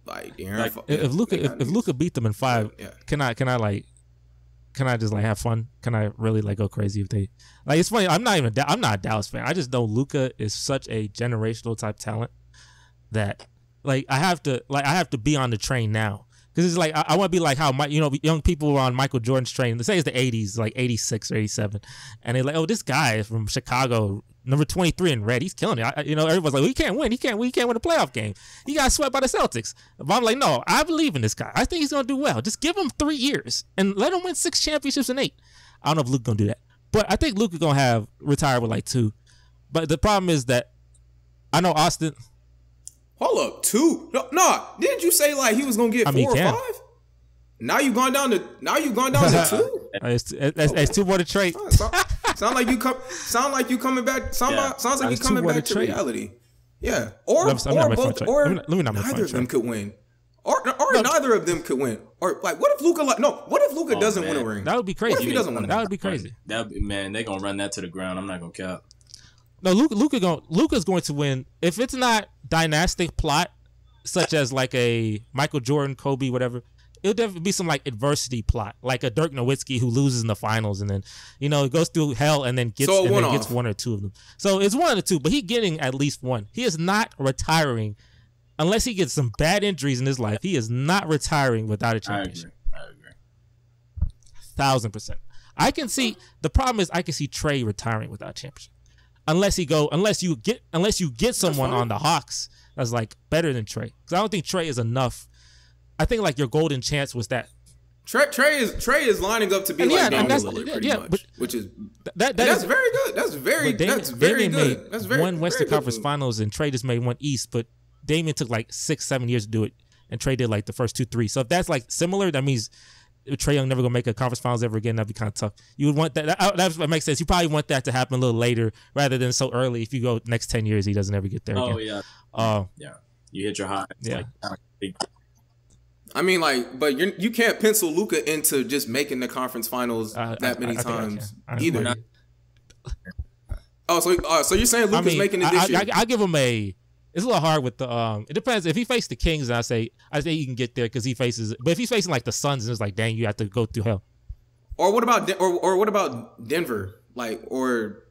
Like,
if Luka beat them in 5, can I just like have fun? Can I really like go crazy if they like? It's funny. I'm not a Dallas fan. I just know Luka is such a generational type talent that like I have to be on the train now because it's like I want to be like how young people were on Michael Jordan's train. Let's say it's the 80s, like 86 or 87, and they're like, oh, this guy is from Chicago. Number 23 in red, he's killing it. Everyone's like, well, he can't win. He can't win a playoff game. He got swept by the Celtics. But I'm like, no, I believe in this guy. I think he's gonna do well. Just give him 3 years and let him win 6 championships in 8. I don't know if Luka gonna do that, but I think Luka gonna retire with like 2. But the problem is that I know Austin.
Hold up, 2? No. Didn't you say like he was gonna get 4 or 5? Now you gone down to 2.
It's 2 more to trade.
Sound like you coming back. Sounds like you coming back to reality. Yeah, or both, or neither of them could win, or neither of them could win. Or like, what if Luka doesn't win a ring?
That would be crazy.
What if he doesn't win?
That would be crazy.
They're gonna run that to the ground. I'm not gonna cap.
No, Luka's going to win if it's not dynastic plot, such as like a Michael Jordan, Kobe, whatever. It'll definitely be some like adversity plot, like a Dirk Nowitzki who loses in the finals and then goes through hell and then gets 1 or 2 of them. So it's 1 or 2, but he's getting at least 1. He is not retiring unless he gets some bad injuries in his life. He is not retiring without a championship.
I agree.
1,000%. I can see the problem is I can see Trey retiring without a championship unless you get someone on the Hawks that's like better than Trey because I don't think Trey is enough. I think like your golden chance was that
Trey is lining up to be like Damian Lillard pretty much, which is that's very good. That's very good. That's very
one Western Conference Finals and Trey just made 1 East, but Damian took like 6-7 years to do it, and Trey did like the first 2-3. So if that's like similar, that means Trey Young never gonna make a conference finals ever again. That'd be kind of tough. You would want that what makes sense. You probably want that to happen a little later rather than so early. If you go next 10 years, he doesn't ever get there again.
Yeah. You hit your high.
Yeah.
I mean, like, but you can't pencil Luka into just making the conference finals that many times either. So you're saying Luka's making it this year?
I give him a. It's a little hard with the. It depends. If he faced the Kings, I say he can get there because he faces. But if he's facing like the Suns, and it's like, dang, you have to go through hell.
Or what about Denver, like or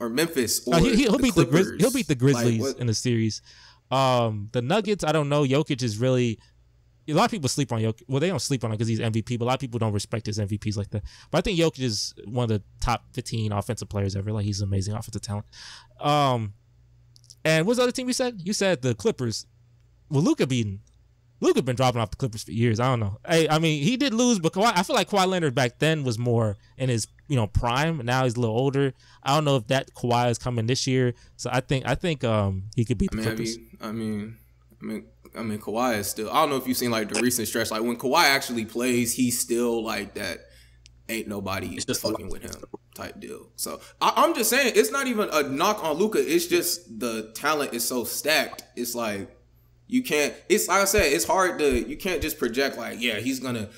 Memphis? Or
he'll beat the Grizzlies in the series. The Nuggets, I don't know. Jokic is really. A lot of people sleep on Jokic. Well, they don't sleep on him because he's MVP, but a lot of people don't respect his MVPs like that. But I think Jokic is one of the top 15 offensive players ever. Like, he's an amazing offensive talent. And what's the other team you said? You said the Clippers. Well, Luka been dropping off the Clippers for years. I don't know. I mean, he did lose, but I feel like Kawhi Leonard back then was more in his prime. Now he's a little older. I don't know if that Kawhi is coming this year. So I think he could beat the Clippers.
I mean, Kawhi is still. I don't know if you've seen like the recent stretch. Like when Kawhi actually plays, he's still like that. Ain't nobody fucking with him type deal. So I'm just saying, it's not even a knock on Luka. It's just the talent is so stacked. It's like you can't. It's like I said, it's hard to. You can't just project like, yeah, he's gonna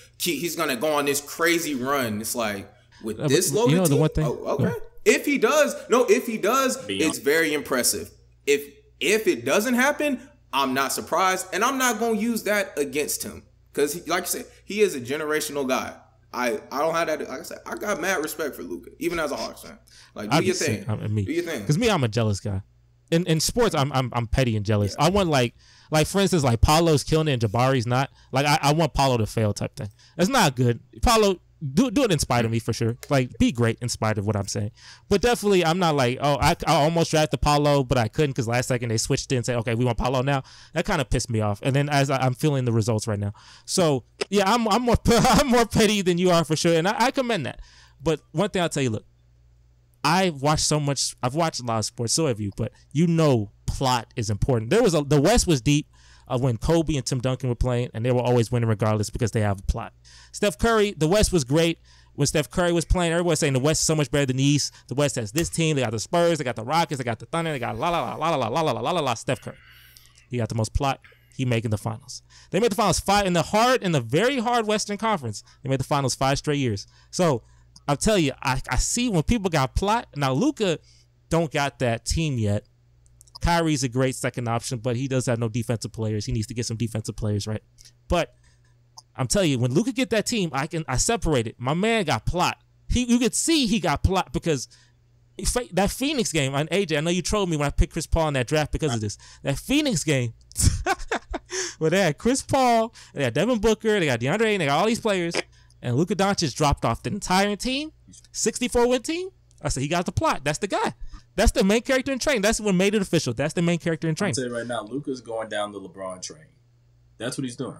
go on this crazy run. It's like with this loaded team.
The one thing.
Okay. If he does, it's very impressive. If it doesn't happen, I'm not surprised, and I'm not gonna use that against him because, like you said, he is a generational guy. I don't have that. Like I said, I got mad respect for Luka, even as a Hawks fan. Like, do your thing. Do your thing.
Because I'm a jealous guy. In sports, I'm petty and jealous. Yeah. I want like for instance, like Paolo's killing it and Jabari's not. Like I want Paolo to fail type thing. That's not good. Paolo, do it in spite of me for sure. Like be great in spite of what I'm saying. But definitely, I'm not like I almost drafted Paolo, but I couldn't because last second they switched it and said, okay, we want Paolo now. That kind of pissed me off. And then as I'm feeling the results right now, so yeah, I'm more petty than you are for sure, and I commend that. But one thing I'll tell you, look. I've watched a lot of sports, so have you, but plot is important. The West was deep when Kobe and Tim Duncan were playing, and they were always winning regardless because they have a plot. Steph Curry, the West was great. When Steph Curry was playing, everybody was saying the West is so much better than the East. The West has this team, they got the Spurs, they got the Rockets, they got the Thunder, they got la. Steph Curry. He got the most plot. He making the finals. They made the finals in the very hard Western Conference. They made the finals 5 straight years. So I'll tell you, I see when people got plot. Now, Luka don't got that team yet. Kyrie's a great second option, but he does have no defensive players. He needs to get some defensive players, right? But I'm telling you, when Luka get that team, I separate it. My man got plot. You could see he got plot because that Phoenix game, and AJ, I know you trolled me when I picked Chris Paul in that draft because of this. That Phoenix game, where they had Chris Paul, they had Devin Booker, they got DeAndre Ayton, they got all these players. And Luka Doncic dropped off the entire team, 64-win team. I said, he got the plot. That's the guy. That's the main character in Train. That's what made it official. That's the main character in Train.
I'll tell you right now, Luka's going down the LeBron train. That's what he's doing.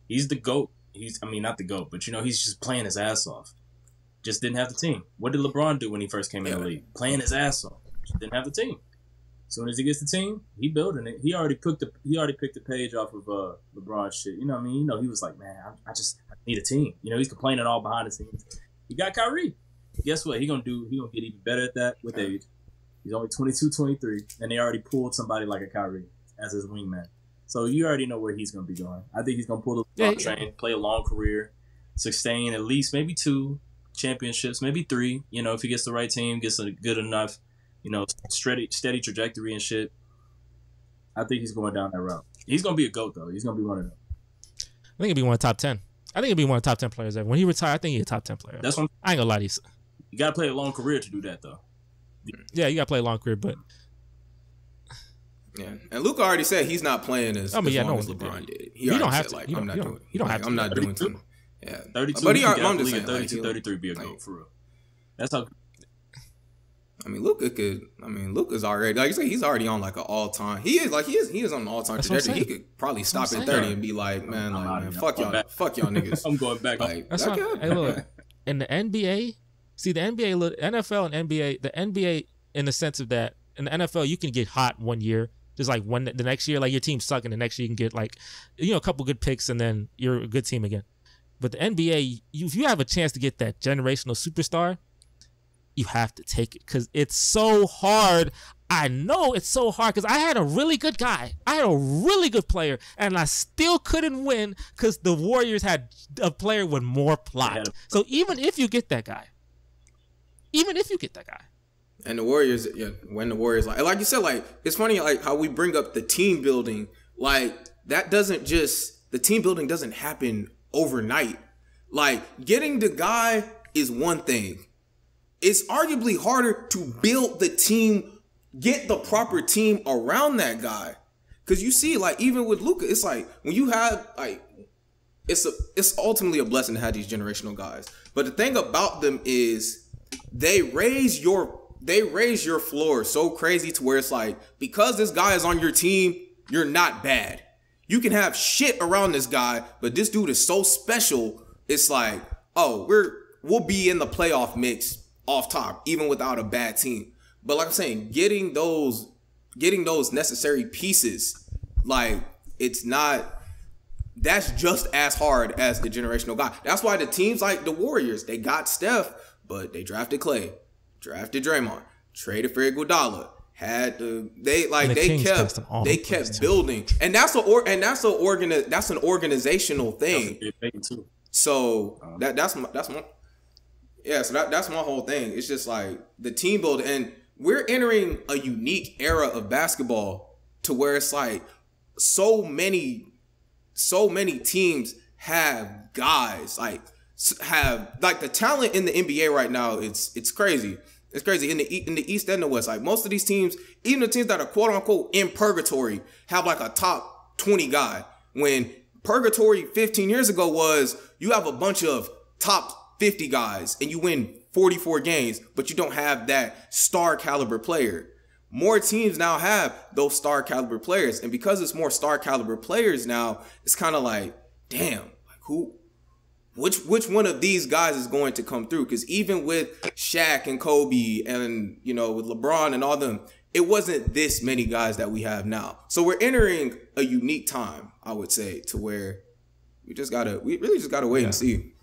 He's the GOAT. Not the GOAT, but he's just playing his ass off. Just didn't have the team. What did LeBron do when he first came in the league? Playing his ass off. Just didn't have the team. As soon as he gets the team, he building it. He already picked the page off of LeBron's shit. You know what I mean? He was like, man, I need a team. He's complaining all behind the scenes. He got Kyrie. Guess what? He gonna get even better at that with age. He's only 22, 23, and they already pulled somebody like a Kyrie as his wingman. So you already know where he's gonna be going. I think he's gonna pull the train, play a long career, sustain at least maybe 2 championships, maybe 3. If he gets the right team, gets a good enough, steady trajectory and shit. I think he's going down that route. He's gonna be a GOAT though. He's gonna be one of them.
I think he'll be one of the top 10. I think he'll be one of the top 10 players ever. When he retire, I think he's a top 10 player.
That's what
I ain't gonna lie to you.
You gotta play a long career to do that though.
Yeah, you gotta play a long career, but
yeah. And Luka already said he's not playing as long as LeBron did. He
don't have
to.
Like,
I'm not doing it. You don't have to. I'm not doing it. Yeah.
32.
But
I'm just saying, 32, 33 be a GOAT for real. That's how.
Luka's already, like you say, he's already on like an all-time. He is on an all-time trajectory. He could probably stop at 30 and be like, man, fuck y'all niggas.
I'm going back.
Like, that's what. Hey, look, in the NBA, see the NBA, NFL and NBA, the NBA in the sense of that in the NFL you can get hot one year, just like the next year, like your team's sucking, the next year you can get like a couple good picks and then you're a good team again. But the NBA, if you have a chance to get that generational superstar, you have to take it because it's so hard. I know it's so hard because I had a really good guy. I had a really good player, and I still couldn't win because the Warriors had a player with more plot. So even if you get that guy,
and the Warriors, when the Warriors, like you said, like it's funny, like how we bring up the team building, like that the team building doesn't happen overnight. Like getting the guy is one thing. It's arguably harder to build the team, get the proper team around that guy. Because you see, like, even with Luka, it's like, when you have, like, it's ultimately a blessing to have these generational guys. But the thing about them is they raise your floor so crazy to where it's like, because this guy is on your team, you're not bad. You can have shit around this guy, but this dude is so special, it's like, oh, we'll be in the playoff mix off top, even without a bad team. But like I'm saying, getting those necessary pieces, like that's just as hard as the generational guy. That's why the teams like the Warriors, they got Steph, but they drafted Clay, drafted Draymond, traded for Iguodala, they kept building, and that's an organizational thing. So that's my. Yeah, so that's my whole thing. It's just like the team build, and we're entering a unique era of basketball to where it's like so many teams have guys have the talent in the NBA right now. It's crazy. It's crazy in the East and the West. Like most of these teams, even the teams that are quote unquote in purgatory, have like a top 20 guy. When purgatory 15 years ago was you have a bunch of top 50 guys and you win 44 games, but you don't have that star caliber player. More teams now have those star caliber players, and because it's more star caliber players now, it's kind of like, damn, like which one of these guys is going to come through? Because even with Shaq and Kobe and, with LeBron and all them, it wasn't this many guys that we have now. So we're entering a unique time, I would say, to where we really just gotta wait and see.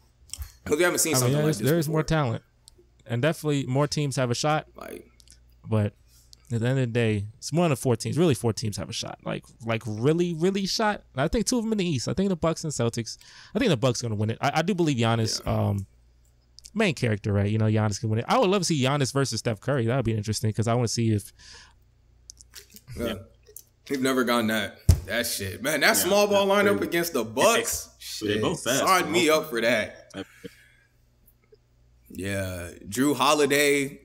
Because we haven't seen something like this before.
There's more talent. And definitely more teams have a shot. But at the end of the day, it's one of 4 teams. Really, 4 teams have a shot. Like really, really shot. And I think 2 of them in the East. I think the Bucks and Celtics. I think the Bucks are going to win it. I do believe Giannis, main character, right? Giannis can win it. I would love to see Giannis versus Steph Curry. That would be interesting because I want to see if.
Yeah. We've never gotten that shit. Man, that small ball lineup against the Bucks.
They both fast.
Sign me up for that. Yeah, Drew Holiday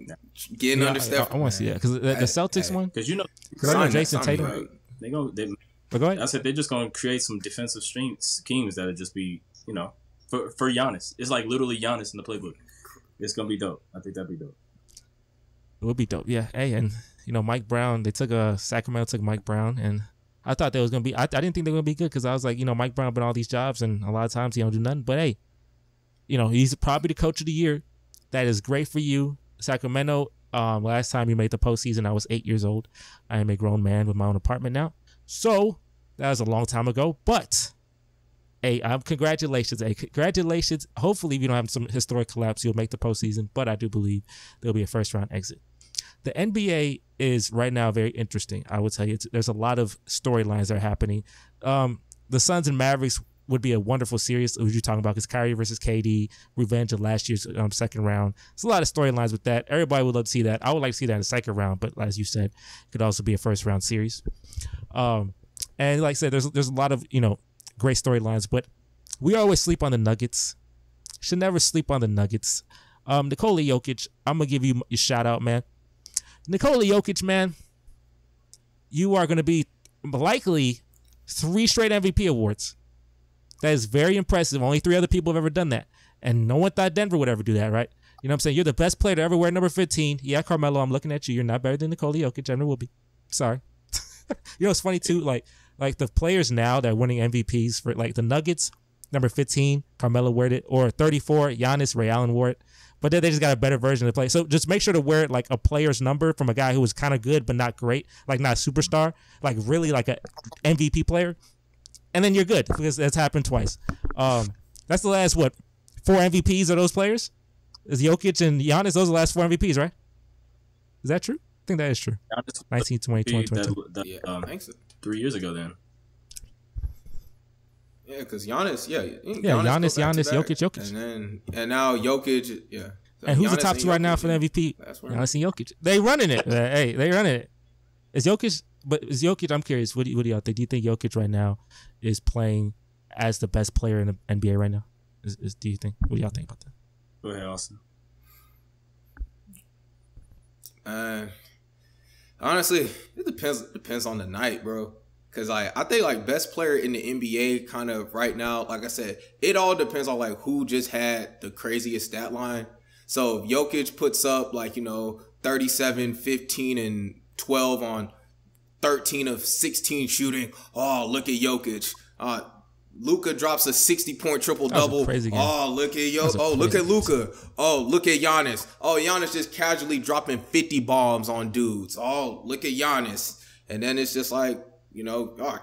getting under Steph.
I want to see that because the Celtics one.
Because
Jason Tatum.
But go ahead. I said they're just going to create some defensive schemes that'll just be, for Giannis. It's like literally Giannis in the playbook. It's gonna be dope. I think that'd be dope.
It would be dope. Yeah. Hey, and Mike Brown. They took Sacramento took Mike Brown, and I thought they was gonna be. I didn't think they were gonna be good because I was like, Mike Brown been all these jobs, and a lot of times he don't do nothing. But hey, he's probably the coach of the year. That is great for you. Sacramento, last time you made the postseason, I was 8 years old. I am a grown man with my own apartment now. So, that was a long time ago. But, hey, congratulations. Hey, congratulations. Hopefully, if you don't have some historic collapse, you'll make the postseason. But I do believe there'll be a first-round exit. The NBA is right now very interesting. I would tell you, there's a lot of storylines that are happening. The Suns and Mavericks would be a wonderful series. What you're talking about because Kyrie versus KD, revenge of last year's second round. There's a lot of storylines with that. Everybody would love to see that. I would like to see that in the second round, but as you said, it could also be a first round series. And like I said, there's a lot of great storylines, but we always sleep on the Nuggets. Should never sleep on the Nuggets. Nikola Jokic, I'm gonna give you your shout out, man. Nikola Jokic, man, you are gonna be likely 3 straight MVP awards. That is very impressive. Only 3 other people have ever done that. And no one thought Denver would ever do that, right? You know what I'm saying? You're the best player to ever wear number 15. Yeah, Carmelo, I'm looking at you. You're not better than Nikola Jokic. Never will be. Sorry. It's funny, too. Like the players now that are winning MVPs for, like, the Nuggets, number 15, Carmelo wore it. Or 34, Giannis, Ray Allen wore it. But then they just got a better version of the play. So just make sure to wear like a player's number from a guy who was kind of good but not great. Like not a superstar. Like really like a MVP player. And then you're good because that's happened twice. That's the last, 4 MVPs of those players? Is Jokic and Giannis, those are the last 4 MVPs, right? Is that true? I think that is true. 19, 20, 22.
I think so.
3 years ago then.
Yeah, because Giannis,
Giannis, Jokic.
And now Jokic, yeah. So
and who's
Giannis
the top 2 right now for the MVP? Giannis and Jokic. They running it. Hey, they running it. Is Jokic, I'm curious, what do y'all think? Do you think Jokic right now is playing as the best player in the NBA right now? Do you think? What do y'all think about that?
Go ahead, Austin.
Honestly, it depends on the night, bro. Because I think best player in the NBA kind of right now, like I said, it all depends on who just had the craziest stat line. So if Jokic puts up 37, 15, and 12 on 13 of 16 shooting, oh, look at Jokic. Luka drops a 60-point triple-double. Oh, look at look at Luka. Oh, look at Giannis. Oh, Giannis just casually dropping 50 bombs on dudes. Oh, look at Giannis. And then it's just I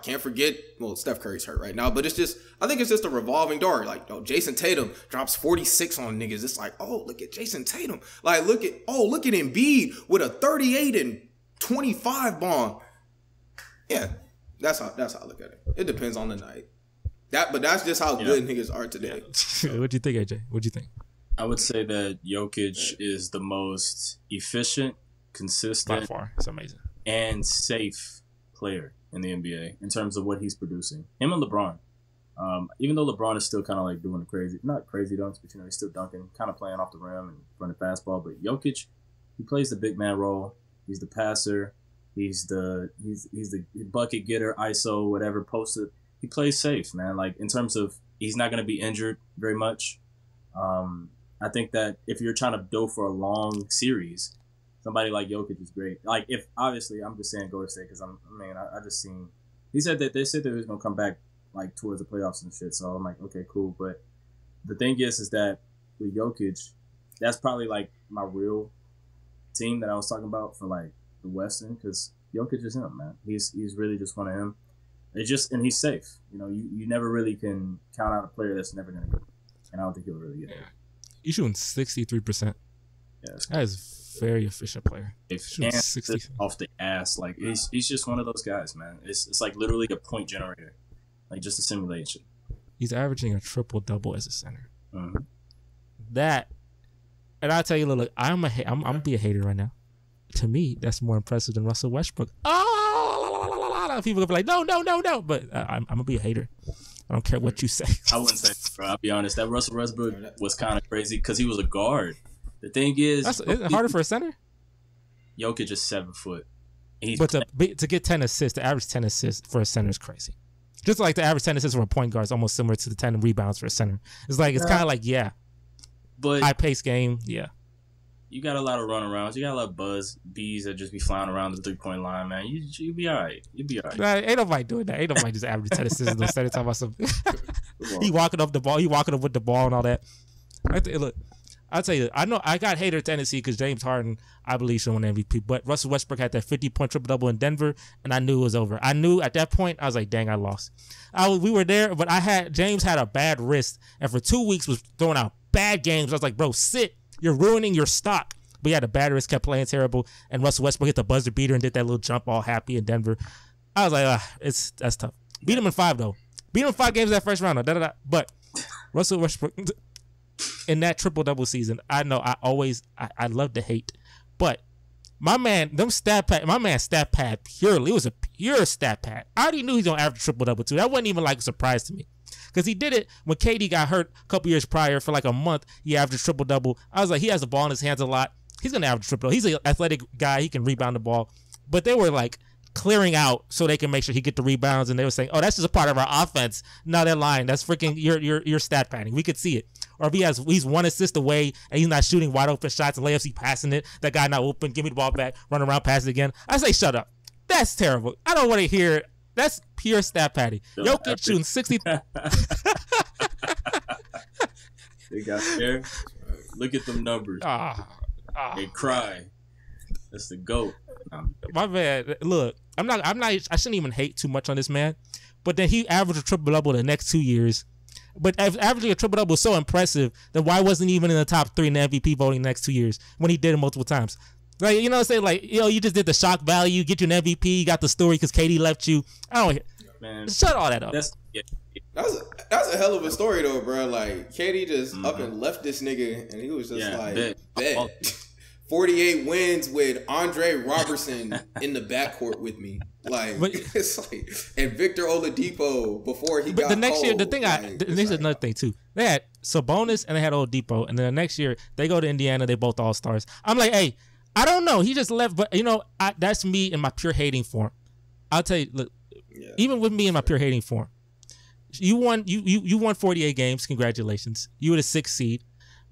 can't forget. Well, Steph Curry's hurt right now, but I think it's just a revolving door. Jason Tatum drops 46 on niggas. It's look at Jason Tatum. Look at Embiid with a 38 and 25 bomb. Yeah, that's how I look at it. It depends on the night. But that's just how good niggas are today.
What'd you think, AJ? What'd you think?
I would say that Jokic is the most efficient, consistent,
by far. It's amazing.
and safe player in the NBA in terms of what he's producing. Him and LeBron. Even though LeBron is still kind of like doing the not crazy dunks, but he's still dunking, kind of playing off the rim and running fastball. But Jokic, he plays the big man role. He's the passer. He's the bucket getter, ISO, whatever, posted. He plays safe, man. Like in terms of he's not going to be injured very much. I think that if you're trying to go for a long series, somebody like Jokic is great. Like if obviously I'm just saying Golden State because I just seen they said that he was gonna come back like towards the playoffs and shit. So I'm like, okay, cool. But the thing is that with Jokic, that's probably like my real team that I was talking about for like the Western because Jokic is him, man. He's really just one of him. It's just and he's safe. You never really can count out a player that's never gonna get it. And I don't think he'll really get it.
He's shooting 63%.
Yeah,
that is very efficient player.
And off the ass, like he's just one of those guys, man. It's like literally a point generator, like just a simulation.
He's averaging a triple-double as a center.
Mm-hmm.
That, and I'll tell you, look, I'm gonna be a hater right now. To me, that's more impressive than Russell Westbrook. Oh, people gonna be like, no, but I'm gonna be a hater. I don't care what you say.
I wouldn't say, bro. I'll be honest. That Russell Westbrook was kind of crazy because he was a guard. The thing is,
isn't it harder for a center?
Jokic is 7 foot.
But to get 10 assists, the average 10 assists for a center is crazy. Just like the average 10 assists for a point guard is almost similar to the 10 rebounds for a center. It's kind of like
but
high pace game, yeah.
You got a lot of runarounds. You got a lot of bees that just be flying around the 3-point line, man. You'll be all right. You'll be all right.
Nah, ain't nobody doing that. Ain't nobody just average 10 assists and talking about something. He walking up the ball. He walking up with the ball and all that. Look, I'll tell you, I know I got hater tendency because James Harden, I believe, should win MVP. But Russell Westbrook had that 50-point triple-double in Denver, and I knew it was over. I knew at that point, I was like, dang, I lost. We were there, but James had a bad wrist, and for 2 weeks was throwing out bad games. I was like, bro, sit. You're ruining your stock. But he had a bad wrist, kept playing terrible, and Russell Westbrook hit the buzzer beater and did that little jump all happy in Denver. I was like, that's tough. Beat him in 5, though. Beat him in 5 games that first round, though. But Russell Westbrook, in that triple-double season, I know I love to hate. But my man stat pad purely. It was a pure stat pad. I already knew he was going to average triple-double, too. That wasn't even like a surprise to me. Because he did it when KD got hurt a couple years prior for like a month. He averaged triple-double. I was like, he has the ball in his hands a lot. He's going to average triple-double. He's an athletic guy. He can rebound the ball. But they were like clearing out so they can make sure he get the rebounds. And they were saying, oh, that's just a part of our offense. No, they're lying. That's freaking your stat padding. We could see it. Or if he's 1 assist away and he's not shooting wide open shots and layups, he's passing it. That guy not open. Give me the ball back. Run around, pass it again. I say, shut up. That's terrible. I don't want to hear it. That's pure stat padding. Jokic shooting 60.
They got there. Look at them numbers. They cry. That's the GOAT.
My man, look, I shouldn't even hate too much on this man. But then he averaged a triple-double the next 2 years. But averaging a triple-double was so impressive, then why wasn't he even in the top 3 in the MVP voting the next 2 years when he did it multiple times? Like, you know what I'm saying? Like, you just did the shock value, get you an MVP, you got the story because KD left you. I don't hear. Man, shut all that up.
That's a hell of a story though, bro. Like, KD just up and left this nigga, and he was just bet. 48 wins with Andre Robertson in the backcourt with me. Like, it's like, and Victor Oladipo before he got
the next year,
cold.
This is another thing too. They had Sabonis and they had Oladipo, and then the next year they go to Indiana, they both all-stars. I'm like, hey, I don't know. He just left, but that's me in my pure hating form. I'll tell you, look, even with me in my pure hating form, you won 48 games. Congratulations. You were the 6th seed.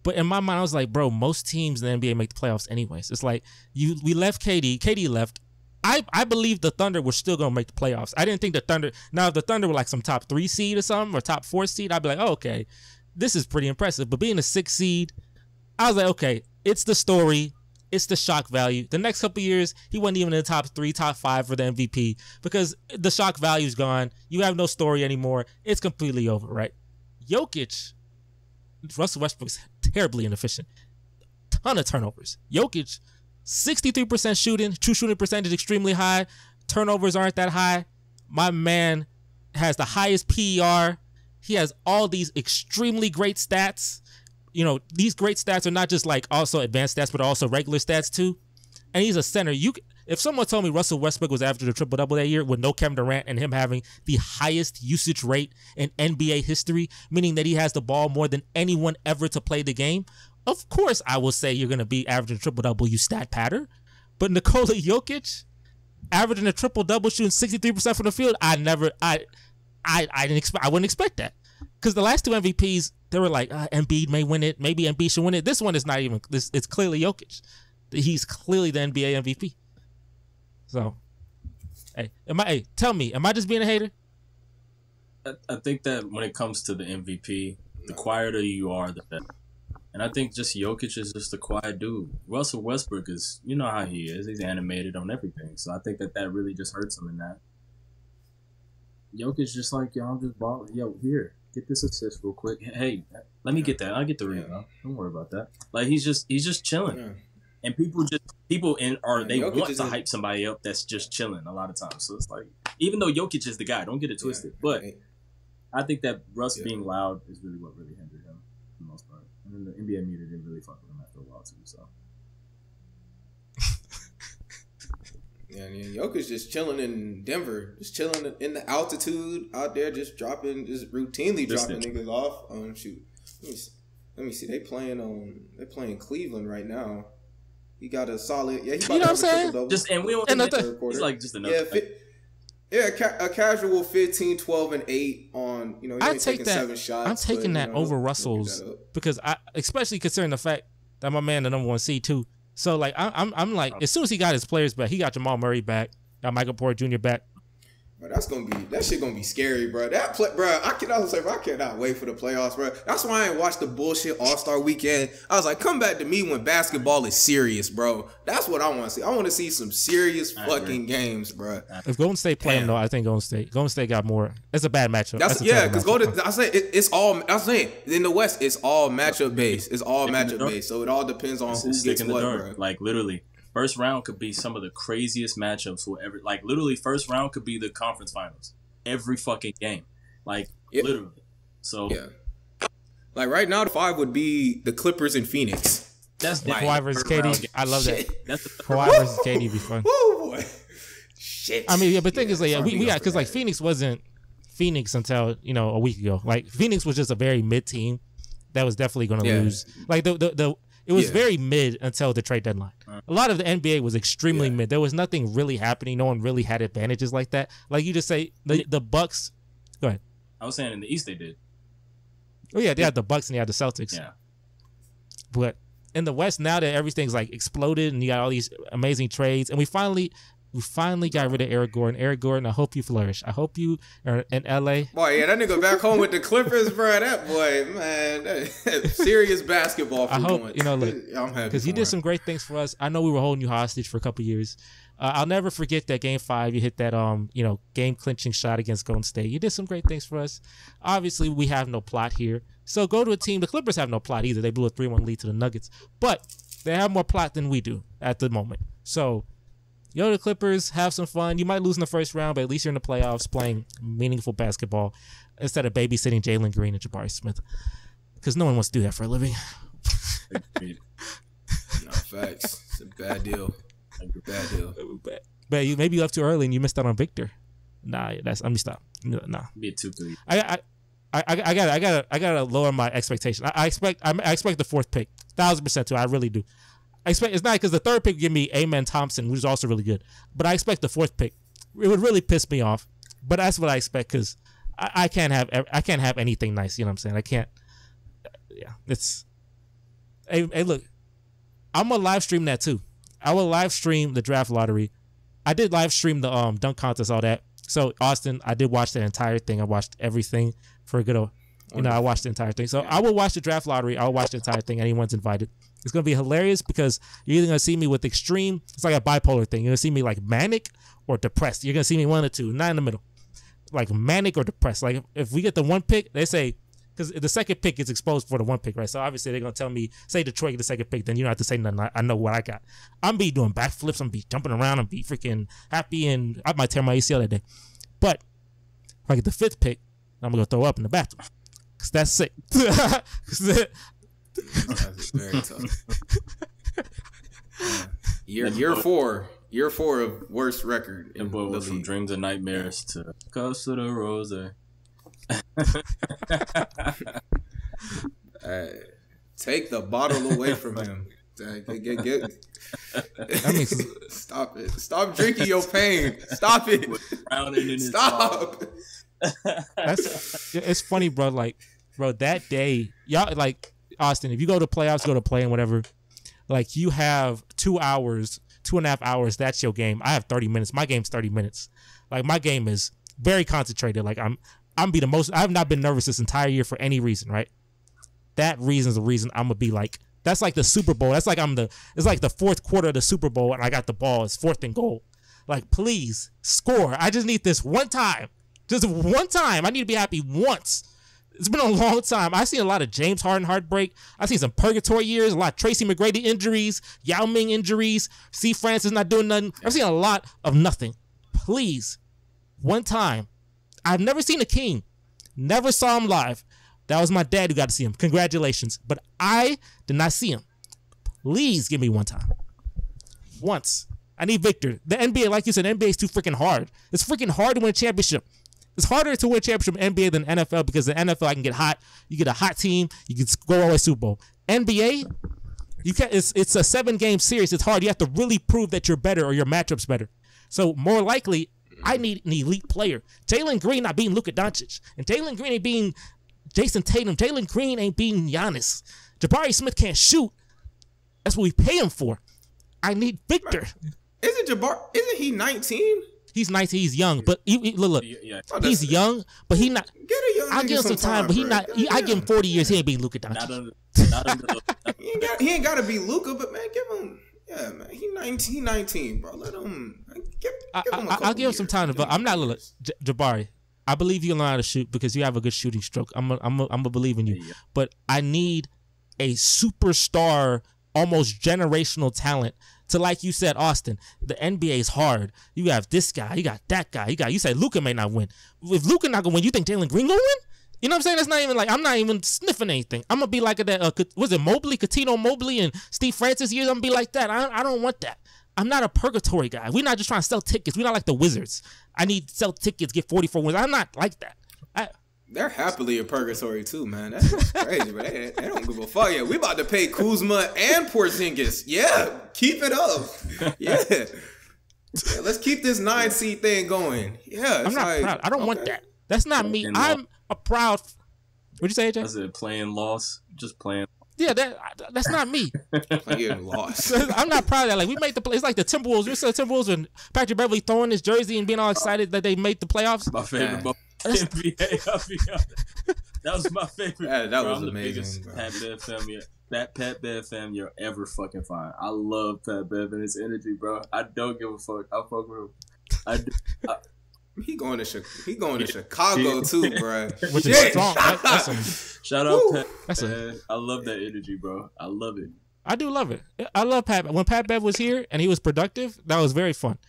But in my mind, I was like, bro, most teams in the NBA make the playoffs anyways. It's like we left KD. KD left. I believe the Thunder were still gonna make the playoffs. I didn't think the Thunder. Now if the Thunder were like some top 3 seed or something or top 4 seed, I'd be like, oh, okay, this is pretty impressive. But being a 6th seed, I was like, okay, it's the story. It's the shock value. The next couple of years, he wasn't even in the top 3, top 5 for the MVP because the shock value is gone. You have no story anymore. It's completely over, right? Jokic, Russell Westbrook's terribly inefficient. Ton of turnovers. Jokic, 63% shooting. True shooting percentage extremely high. Turnovers aren't that high. My man has the highest PER. He has all these extremely great stats. These great stats are not just like also advanced stats, but also regular stats too. And he's a center. If someone told me Russell Westbrook was averaging a triple-double that year with no Kevin Durant and him having the highest usage rate in NBA history, meaning that he has the ball more than anyone ever to play the game, of course I will say you're going to be averaging a triple-double, you stat patter. But Nikola Jokic averaging a triple-double, shooting 63% from the field, I wouldn't expect that. Because the last two MVPs, they were like, Embiid may win it. Maybe Embiid should win it. This one is not even. It's clearly Jokic. He's clearly the NBA MVP. So, tell me, am I just being a hater?
I think that when it comes to the MVP, the quieter you are, the better. And I think just Jokic is just a quiet dude. Russell Westbrook is, you know how he is. He's animated on everything. So I think that really just hurts him in that. Jokic just like, yo, I'm just balling. Yo, here, get this assist real quick. Hey, let me get that. I'll get the rebound. Don't worry about that. Like he's just chilling. Yeah. And people want to hype somebody up that's just chilling a lot of times. So it's like, even though Jokic is the guy, don't get it twisted. But I think that Russ being loud is really what really hindered him for the most part. And then the NBA media didn't really fuck with him after a while too. So.
Yeah, Jokic just chilling in Denver, just chilling in the altitude out there, just routinely dropping niggas off. Shoot, let me see. They playing Cleveland right now. He got a solid. Yeah, he about
you know what I'm saying?
And we don't. He's like just another.
A casual 15, 12, and 8 on. You know,
I take
taking
that.
7 shots.
I'm taking that over Russell's because especially considering the fact that my man the number 1 seed too. So like I'm like as soon as he got his players back, he got Jamal Murray back, got Michael Porter Jr. back.
Bro, that shit gonna be scary, bro. I cannot wait for the playoffs, bro. That's why I ain't watched the bullshit All-Star Weekend. I was like, come back to me when basketball is serious, bro. That's what I want to see. I want to see some serious fucking games, bro.
If Golden State play him though, I think Golden State got more. It's a bad matchup.
It's all. I'm saying in the West, it's all matchup based. It's all matchup based. So it all depends on who gets what, bro.
Like literally. First round could be some of the craziest matchups ever. Like, literally, first round could be the conference finals. Every fucking game. Like, literally. So,
yeah. Like, right now, the 5 would be the Clippers and Phoenix.
That's the Kawhi versus KD. I love that. That's the Kawhi versus KD be fun.
Woo, boy. Shit.
I mean, but the thing is, like, we got, because, like, Phoenix wasn't Phoenix until, a week ago. Like, Phoenix was just a very mid team that was definitely going to lose. Like, it was very mid until the trade deadline. A lot of the NBA was extremely mid. There was nothing really happening. No one really had advantages like that. Like you just say, the Bucks. Go ahead.
I was saying in the East they did.
Oh yeah, they had the Bucks and they had the Celtics.
Yeah.
But in the West, now that everything's like exploded and you got all these amazing trades, and we finally got rid of Eric Gordon. Eric Gordon, I hope you flourish. I hope you are in LA.
Boy, yeah, that nigga back home with the Clippers, bro. That boy, man, serious basketball.
I hope, look, I'm happy because you did some great things for us. I know we were holding you hostage for a couple years. I'll never forget that Game 5. You hit that, game clinching shot against Golden State. You did some great things for us. Obviously, we have no plot here. So go to a team. The Clippers have no plot either. They blew a 3-1 lead to the Nuggets, but they have more plot than we do at the moment. So. Yo, the Clippers, have some fun. You might lose in the first round, but at least you're in the playoffs playing meaningful basketball instead of babysitting Jalen Green and Jabari Smith. Because no one wants to do that for a living.
No, facts. It's a bad deal. Bad deal.
But maybe you left too early and you missed out on Victor. Nah, let me stop. Nah.
Be a 2-3.
I gotta lower my expectation. I expect the 4th pick, 1,000% too. I really do. It's not because the 3rd pick give me Amen Thompson, who's also really good. But I expect the 4th pick. It would really piss me off. But that's what I expect because I can't have anything nice. You know what I'm saying? I can't. Yeah, it's. Hey, look, I'm gonna live stream that too. I will live stream the draft lottery. I did live stream the dunk contest, all that. So Austin, I did watch the entire thing. I watched everything for a good. I watched the entire thing. So I will watch the draft lottery. I'll watch the entire thing. Anyone's invited. It's going to be hilarious because you're either going to see me with extreme, it's like a bipolar thing. You're going to see me like manic or depressed. You're going to see me one or two, not in the middle. Like manic or depressed. Like if we get the 1 pick, they say, because the 2nd pick is exposed for the 1 pick, right? So obviously they're going to tell me, say Detroit get the 2nd pick, then you don't have to say nothing. I know what I got. I'm be doing backflips. I'm be jumping around. I'm be freaking happy, and I might tear my ACL that day. But if I get the 5th pick, I'm going to throw up in the bathroom. Because that's sick.
That's very tough. Year 4. Year 4 of worst record.
The boy went from dreams and nightmares to Cups of the Rose.
Take the bottle away from him. Stop it. Stop drinking your pain. Stop it. Stop.
It's funny, bro. Like, bro, that day, y'all, like, Austin, if you go to playoffs, go to play and whatever, like, you have 2 hours, 2.5 hours. That's your game. I have 30 minutes. My game's 30 minutes. Like, my game is very concentrated. Like, I have not been nervous this entire year for any reason, right? That reason is the reason I'm gonna be like, that's like the Super Bowl. That's like it's like the fourth quarter of the Super Bowl and I got the ball. It's 4th and goal. Like, please score. I just need this one time. Just one time. I need to be happy once. It's been a long time. I've seen a lot of James Harden heartbreak. I've seen some purgatory years, a lot of Tracy McGrady injuries, Yao Ming injuries, C. Francis not doing nothing. I've seen a lot of nothing. Please, one time. I've never seen a King. Never saw him live. That was my dad who got to see him. Congratulations. But I did not see him. Please give me one time. Once. I need Victor. The NBA, like you said, NBA is too freaking hard. It's freaking hard to win a championship. It's harder to win a championship in NBA than NFL because the NFL I can get hot. You get a hot team. You can go all the way Super Bowl. NBA, you can't. It's a 7-game series. It's hard. You have to really prove that you're better or your matchup's better. So more likely, I need an elite player. Jalen Green not beating Luka Doncic, and Jalen Green ain't beating Jason Tatum. Jalen Green ain't beating Giannis. Jabari Smith can't shoot. That's what we pay him for. I need Victor.
Isn't he 19?
He's 19. He's young, but look.
Yeah.
He's young, but he not.
Get a young.
I'll give him some time, but he not. I give him 40 years. He ain't beating Luka Doncic.
He ain't got to be Luka, but man, give him. Yeah, man, he 19, bro. Let him.
I'll give him some time, but I'm not. Look, Jabari, I believe you learn how to shoot because you have a good shooting stroke. I'm a believe in you, but I need a superstar, almost generational talent. To, like you said, Austin, the NBA is hard. You have this guy, you got that guy, you say Luka may not win. If Luka not gonna win, you think Jalen Green gonna win? You know what I'm saying? That's not even like, I'm not even sniffing anything. I'm gonna be like that. Was it Mobley, Coutinho Mobley, and Steve Francis years? I'm gonna be like that. I don't want that. I'm not a purgatory guy. We're not just trying to sell tickets. We're not like the Wizards. I need to sell tickets, get 44 wins. I'm not like that.
They're happily in purgatory too, man. That's crazy, but they don't give a fuck. Yeah, we about to pay Kuzma and Porzingis. Yeah, keep it up. Yeah, let's keep this 9 seed thing going. Yeah,
I'm not proud. I don't want that. That's not me. I'm a proud. What'd you say, AJ?
I said playing loss, just playing.
Yeah, that's not me.
Playing loss.
I'm not proud of that. Like, we made the play. It's like the Timberwolves. You saw the Timberwolves and Patrick Beverly throwing his jersey and being all excited that they made the playoffs.
My favorite ball. NBA. That was my favorite.
Yeah, that was
I'm
amazing.
The biggest Pat Bev fan you'll ever fucking find. I love Pat Bev and his energy, bro. I don't give a fuck. I fuck with him.
He going to Chicago too, bro.
Which is strong.
Shout out Pat. I love that energy, bro. I love it.
I do love it. I love Pat. When Pat Bev was here and he was productive, that was very fun.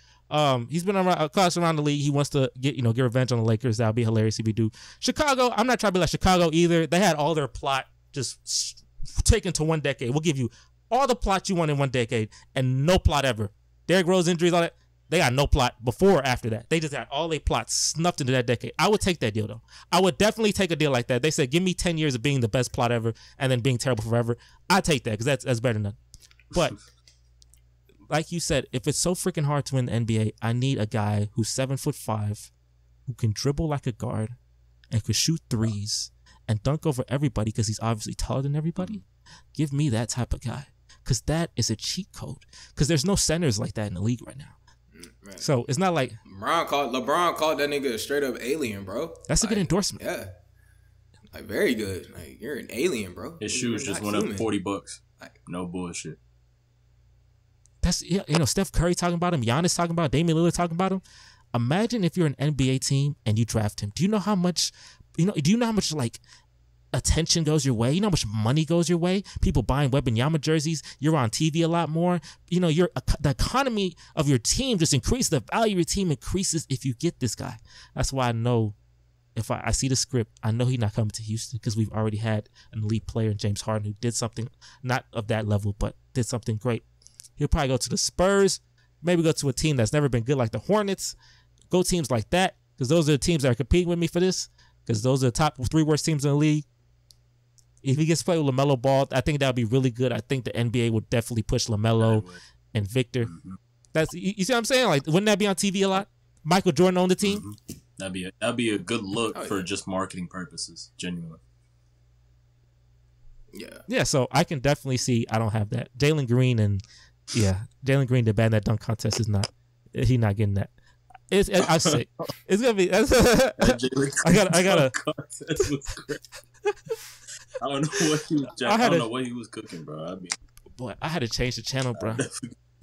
He's been across around the league. He wants to get revenge on the Lakers. That'll be hilarious if we do. Chicago, I'm not trying to be like Chicago either. They had all their plot just taken to 1 decade. We'll give you all the plot you want in 1 decade and no plot ever. Derrick Rose injuries, all that. They got no plot before or after that. They just had all their plots snuffed into that decade. I would take that deal, though. I would definitely take a deal like that. They said, give me 10 years of being the best plot ever and then being terrible forever. I'd take that because that's better than none. But like you said, if it's so freaking hard to win the NBA, I need a guy who's 7'5", who can dribble like a guard and could shoot threes and dunk over everybody because he's obviously taller than everybody. Give me that type of guy because that is a cheat code because there's no centers like that in the league right now.
Man.
So it's not like
LeBron called that nigga a straight up alien, bro.
That's a good endorsement.
Yeah, like very good. Like, you're an alien, bro.
His shoes just went up $40. No bullshit.
That's Steph Curry talking about him, Giannis talking about him, Damian Lillard talking about him. Imagine if you're an NBA team and you draft him. Do you know how much? Do you know how much like attention goes your way? You know how much money goes your way? People buying Wembanyama jerseys. You're on TV a lot more. The economy of your team just increases. The value of your team increases if you get this guy. That's why I know if I see the script, I know he's not coming to Houston because we've already had an elite player in James Harden who did something not of that level, but did something great. He'll probably go to the Spurs. Maybe go to a team that's never been good like the Hornets. Go teams like that, because those are the teams that are competing with me for this, because those are the top 3 worst teams in the league. If he gets played with LaMelo Ball, I think that would be really good. I think the NBA would definitely push LaMelo and Victor.
Mm-hmm.
That's you see what I'm saying? Like, wouldn't that be on TV a lot? Michael Jordan on the team?
Mm-hmm. That'd be a good look for just marketing purposes, genuinely.
Yeah, so I can definitely see I don't have that. Jalen Green Jalen Green, the bad in that dunk contest is not. He's not getting that. I say it's gonna be. I gotta.
I don't know what he was. I don't know what he was cooking, bro.
I had to change the channel, bro.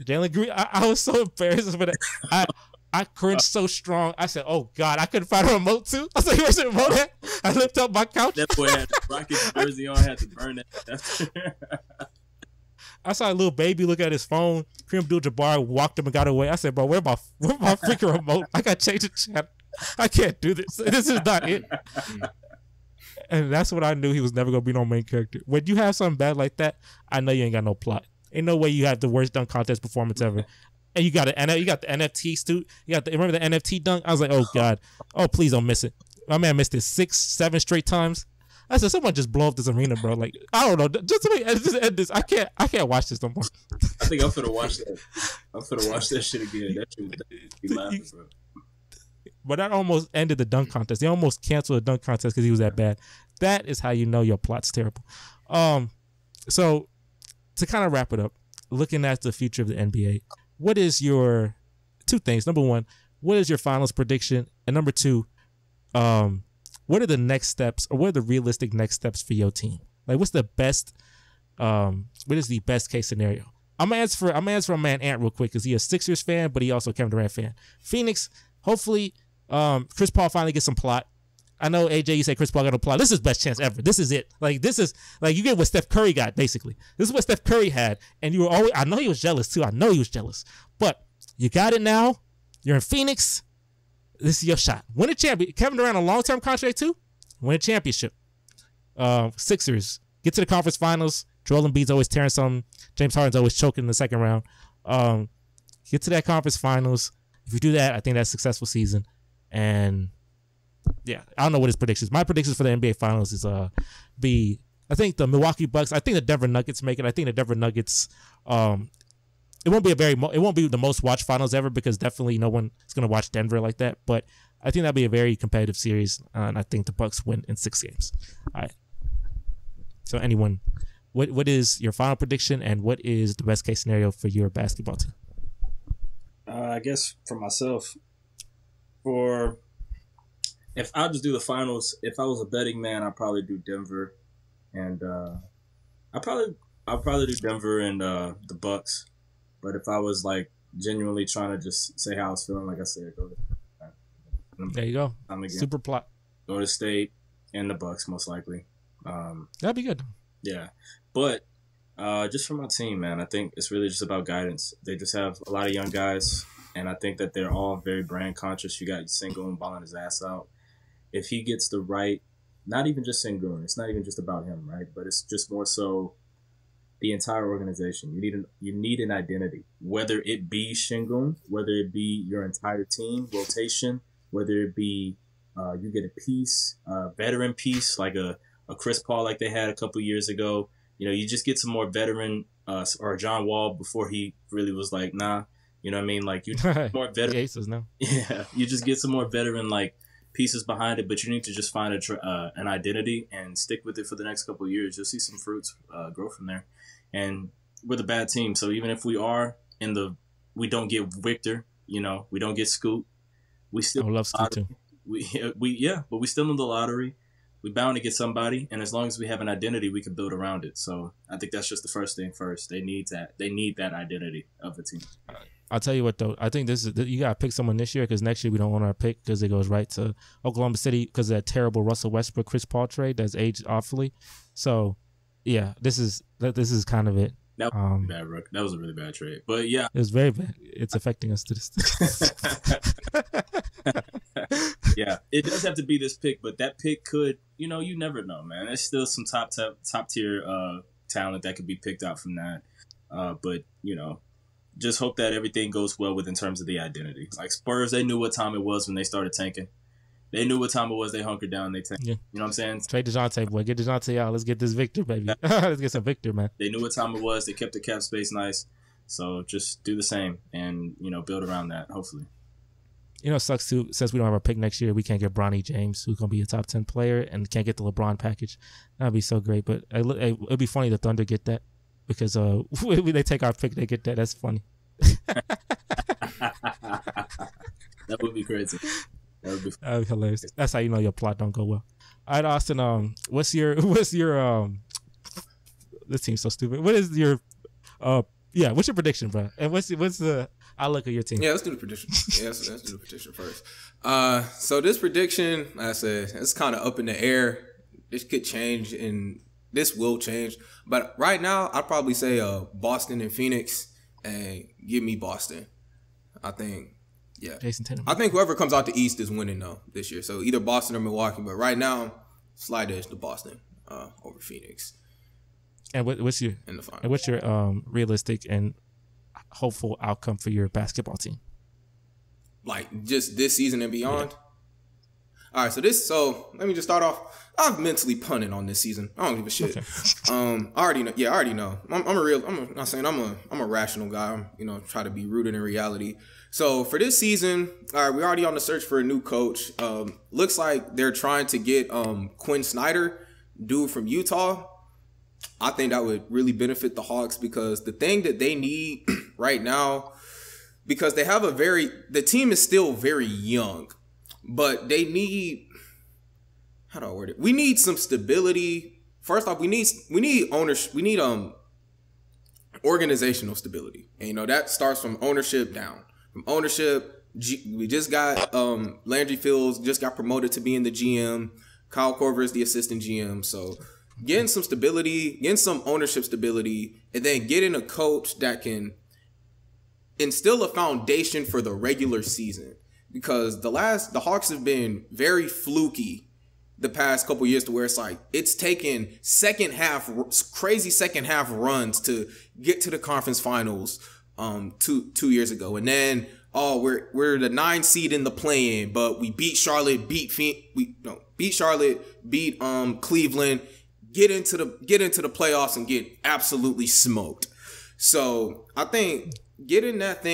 Jalen Green. I was so embarrassed for that. I cringed so strong. I said, "Oh God!" I couldn't find a remote too. I was like, "Where's the remote at?" I lifted up my couch.
That boy had the Rockets jersey on. Had to burn that.
I saw a little baby look at his phone. Kareem Abdul-Jabbar walked him and got away. I said, "Bro, where's my freaking remote? I got to change the channel. I can't do this. This is not it." And that's what I knew he was never gonna be no main character. When you have something bad like that, I know you ain't got no plot. Ain't no way you have the worst dunk contest performance ever. And you got the NFT too. Remember the NFT dunk? I was like, oh God, oh please don't miss it. My man missed it 6-7 straight times. I said, someone just blow up this arena, bro. Like, I don't know, just end this. I can't watch this no more.
I think I'm finna watch that. I'm finna watch that shit again. That shit be laughing, bro.
But that almost ended the dunk contest. They almost canceled the dunk contest because he was that bad. That is how you know your plot's terrible. So to kind of wrap it up, looking at the future of the NBA, what is your 2 things? Number 1, what is your finals prediction? And number 2, what are the next steps, or what are the realistic next steps for your team? Like, what's the best? What is the best case scenario? I'm gonna answer for my man Ant real quick because he's a Sixers fan, but he also a Kevin Durant fan. Phoenix, hopefully, Chris Paul finally gets some plot. I know AJ, you say Chris Paul got no plot. This is his best chance ever. This is it. Like, this is like you get what Steph Curry got basically. This is what Steph Curry had, and you were always. I know he was jealous too. I know he was jealous, but you got it now. You're in Phoenix. This is your shot. Win a championship. Kevin Durant on a long-term contract too. Win a championship. Sixers get to the conference finals. Joel Embiid's always tearing something. James Harden's always choking in the second round. Get to that conference finals. If you do that, I think that's a successful season. And yeah, I don't know what his predictions. My predictions for the NBA finals is I think the Milwaukee Bucks. I think the Denver Nuggets make it. I think the Denver Nuggets. It won't be the most watched finals ever because definitely no one is going to watch Denver like that. But I think that'll be a very competitive series, and I think the Bucks win in 6 games. All right. So anyone, what is your final prediction, and what is the best case scenario for your basketball team?
I guess for myself, if I just do the finals, if I was a betting man, I'd probably do Denver, and I'll probably do Denver and the Bucks. But if I was like genuinely trying to just say how I was feeling, like I said,
there you go. Super plot.
Go to State and the Bucks most likely.
That'd be good.
Yeah, but just for my team, man, I think it's really just about guidance. They just have a lot of young guys, and I think that they're all very brand conscious. You got Sengun balling his ass out. If he gets the right, not even just Sengun, it's not even just about him, right? But it's just more so the entire organization. You need an identity, whether it be Sengun, whether it be your entire team rotation, whether it be you get a piece, a veteran piece like a Chris Paul like they had a couple years ago. You know, you just get some more veteran or John Wall before he really was like, nah. You know what I mean? Like you more veteran.
Aces now.
Yeah, you just get some more veteran like pieces behind it, but you need to just find an identity and stick with it for the next couple of years. You'll see some fruits grow from there. And we're the bad team, so even if we are we don't get Victor, you know, we don't get Scoot. We still
love Scoot too.
But we still in the lottery. We bound to get somebody, and as long as we have an identity, we can build around it. So I think that's just the first thing first. They need that. They need that identity of a team.
I'll tell you what though. I think you gotta pick someone this year because next year we don't want our pick because it goes right to Oklahoma City because of that terrible Russell Westbrook Chris Paul trade that's aged awfully. So yeah, this is kind of it.
That was bad, Rook. That was a really bad trade. But yeah,
it was very bad. It's affecting us to this.
Yeah, it does have to be this pick, but that pick could, you know, you never know, man. There's still some top tier talent that could be picked out from that. But you know, just hope that everything goes well in terms of the identity. Like Spurs, they knew what time it was when they started tanking. They knew what time it was. They hunkered down. They tanked. Yeah. You know what I'm saying?
Trade DeJounte, boy. Get DeJounte out. Let's get this Victor, baby. Let's get some Victor, man.
They knew what time it was. They kept the cap space nice. So just do the same and, build around that, hopefully.
It sucks too, since we don't have a pick next year, we can't get Bronny James, who's going to be a top 10 player, and can't get the LeBron package. That would be so great. But it'd be funny the Thunder get that because they take our pick, they get that. That's funny.
That would be crazy. That would be
hilarious. That's how you know your plot don't go well. All right, Austin, what's your this team's so stupid. What is your what's your prediction, bro? And what's the outlook of your team?
Yeah, let's do the prediction. Let's do the prediction first. So this prediction, like I said, it's kind of up in the air. This could change and this will change. But right now, I'd probably say Boston and Phoenix, and give me Boston. I think, yeah.
Jason Tatum.
I think whoever comes out the East is winning though this year. So either Boston or Milwaukee. But right now, slide edge to Boston over Phoenix.
And what's your
in the final?
And what's your realistic and hopeful outcome for your basketball team?
Like just this season and beyond. Yeah. All right, so let me just start off. I'm mentally punting on this season. I don't give a shit. Okay. I already know. I'm a rational guy. I'm, try to be rooted in reality. So for this season, all right, we're already on the search for a new coach. Looks like they're trying to get Quinn Snyder, dude from Utah. I think that would really benefit the Hawks because the thing that they need right now, because they have the team is still very young, but they need, how do I word it? We need some stability. First off, we need ownership. We need organizational stability, and that starts from ownership down. From ownership, we just got Landry Fields just got promoted to being the GM. Kyle Korver is the assistant GM. So getting some stability, getting some ownership stability, and then getting a coach that can instill a foundation for the regular season. Because the Hawks have been very fluky the past couple years to where it's like it's taken crazy second half runs to get to the conference finals 2 years ago, and then we're the 9 seed in the play-in, but we beat Charlotte, beat Cleveland, get into the playoffs and get absolutely smoked. So I think getting like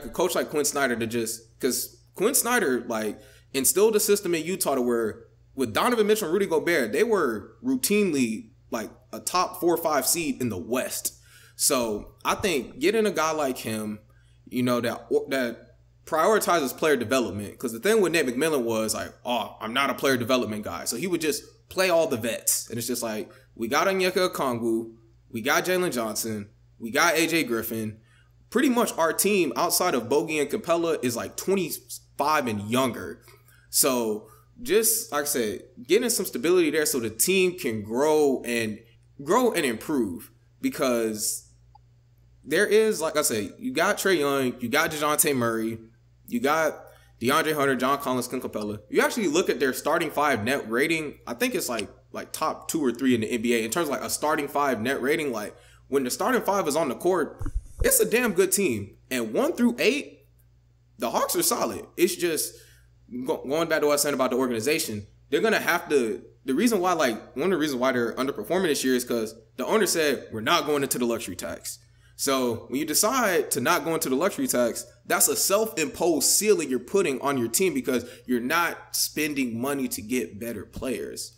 a coach like Quinn Snyder because Quinn Snyder like instilled a system in Utah to where with Donovan Mitchell and Rudy Gobert, they were routinely like a top 4 or 5 seed in the West. So I think getting a guy like him, that prioritizes player development, because the thing with Nate McMillan was like, I'm not a player development guy. So he would just play all the vets. And it's just like, we got Onyeka Okongwu, we got Jalen Johnson, we got AJ Griffin. Pretty much our team outside of Bogey and Capella is like 25 and younger. So just like I said, getting some stability there so the team can grow and improve, because there is, like I say, you got Trae Young, you got DeJounte Murray, you got DeAndre Hunter, John Collins, Clint Capella. You actually look at their starting 5 net rating, I think it's like top 2 or 3 in the NBA in terms of like a starting 5 net rating. Like when the starting 5 is on the court, it's a damn good team. And 1 through 8, the Hawks are solid. It's just going back to what I said about the organization. They're gonna have to. One of the reasons why they're underperforming this year is because the owner said we're not going into the luxury tax. So when you decide to not go into the luxury tax, that's a self-imposed ceiling you're putting on your team because you're not spending money to get better players.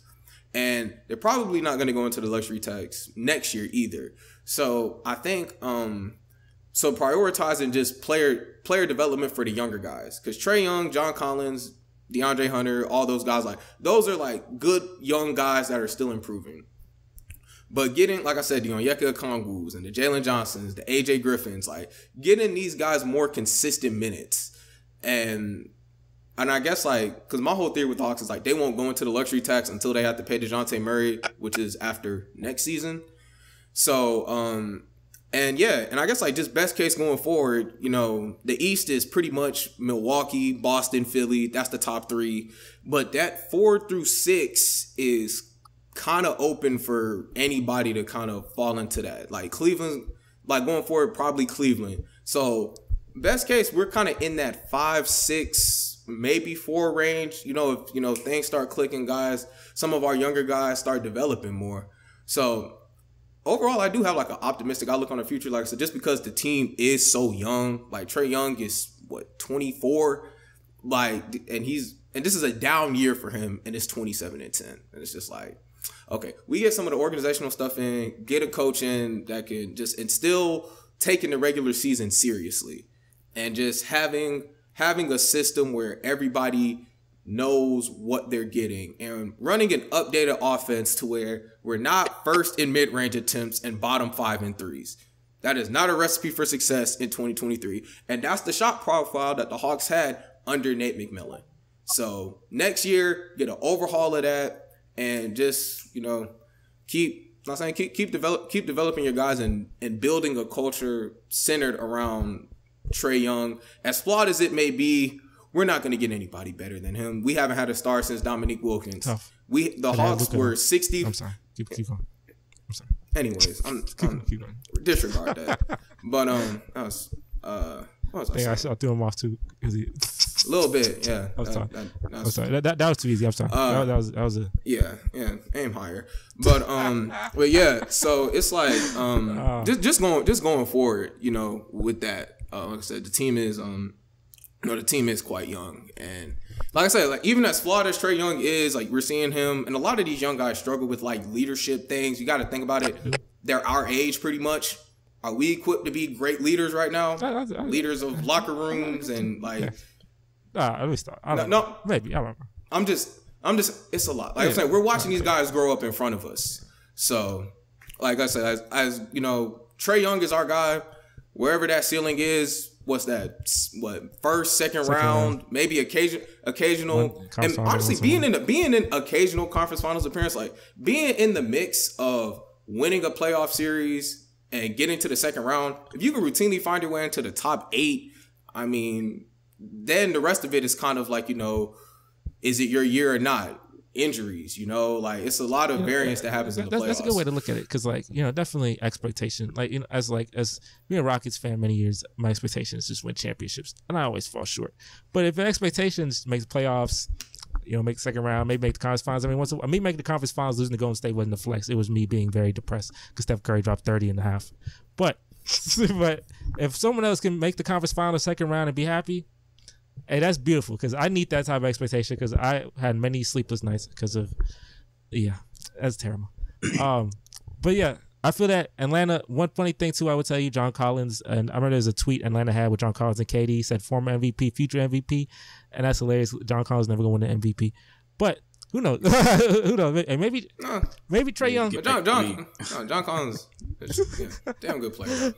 And they're probably not going to go into the luxury tax next year either. So I think prioritizing just player development for the younger guys, because Trae Young, John Collins, DeAndre Hunter, all those guys, like those are like good young guys that are still improving. But getting, like I said, the Onyeka Okongwus and the Jalen Johnsons, the AJ Griffins, like getting these guys more consistent minutes. And I guess like, because my whole theory with the Hawks is like they won't go into the luxury tax until they have to pay DeJounte Murray, which is after next season. So, and I guess like just best case going forward, the East is pretty much Milwaukee, Boston, Philly. That's the top 3. But that 4 through 6 is kind of open for anybody to kind of fall into that. Like Cleveland like going forward, probably Cleveland. So best case, we're kind of in that 5, 6, maybe 4 range. If things start clicking, guys, some of our younger guys start developing more. So overall, I do have like an optimistic outlook on the future. Like I said, just because the team is so young, like Trae Young is 24, like, and this is a down year for him, and it's 27-10, and it's just like, okay, we get some of the organizational stuff in, get a coach in that can just instill taking the regular season seriously, and just having a system where everybody knows what they're getting, and running an updated offense to where we're not first in mid-range attempts and bottom 5 in threes. That is not a recipe for success in 2023. And that's the shot profile that the Hawks had under Nate McMillan. So next year, get an overhaul of that, and just, keep developing your guys and building a culture centered around Trae Young. As flawed as it may be, we're not going to get anybody better than him. We haven't had a star since Dominique Wilkins.
Tough.
The Hawks were 60.
I'm sorry. Keep going. I'm sorry.
Anyways, keep going. Disregard that. But what was I saying?
I threw him off too.
A little bit, yeah.
I'm sorry. I'm sorry. That was too easy. I'm sorry. That was a
yeah. Aim higher. But but yeah. So it's like just going forward. With that, like I said, the team is quite young, and like I said, like even as flawed as Trae Young is, like we're seeing him, and a lot of these young guys struggle with like leadership things. You got to think about it. They're our age, pretty much. Are we equipped to be great leaders right now? Leaders of locker rooms and like.
At least
no,
maybe I don't know.
I'm just. It's a lot. Like I'm saying, we're watching these guys grow up in front of us. So, like I said, as Trae Young is our guy. Wherever that ceiling is. What's that? First, second round, maybe occasional, and honestly, being in occasional conference finals appearance, like being in the mix of winning a playoff series and getting to the second round. If you can routinely find your way into the top 8, I mean, then the rest of it is kind of like, is it your year or not? Injuries, like it's a lot of variance that happens in the playoffs.
That's a good way to look at it, because definitely expectation. As being a Rockets fan many years, my expectation is just win championships, and I always fall short. But if the expectations make the playoffs, make the second round, maybe make the conference finals. I mean, me making the conference finals, losing to Golden State wasn't a flex. It was me being very depressed because Steph Curry dropped 30.5. But if someone else can make the conference final, second round, and be happy. Hey, that's beautiful, because I need that type of expectation, because I had many sleepless nights because of, that's terrible. But yeah, I feel that Atlanta, one funny thing too, I would tell you, John Collins, and I remember there's a tweet Atlanta had with John Collins and KD, said former MVP, future MVP, and that's hilarious. John Collins never going to win the MVP. But who knows? Who knows? And maybe Trae Young.
John Collins, damn good player.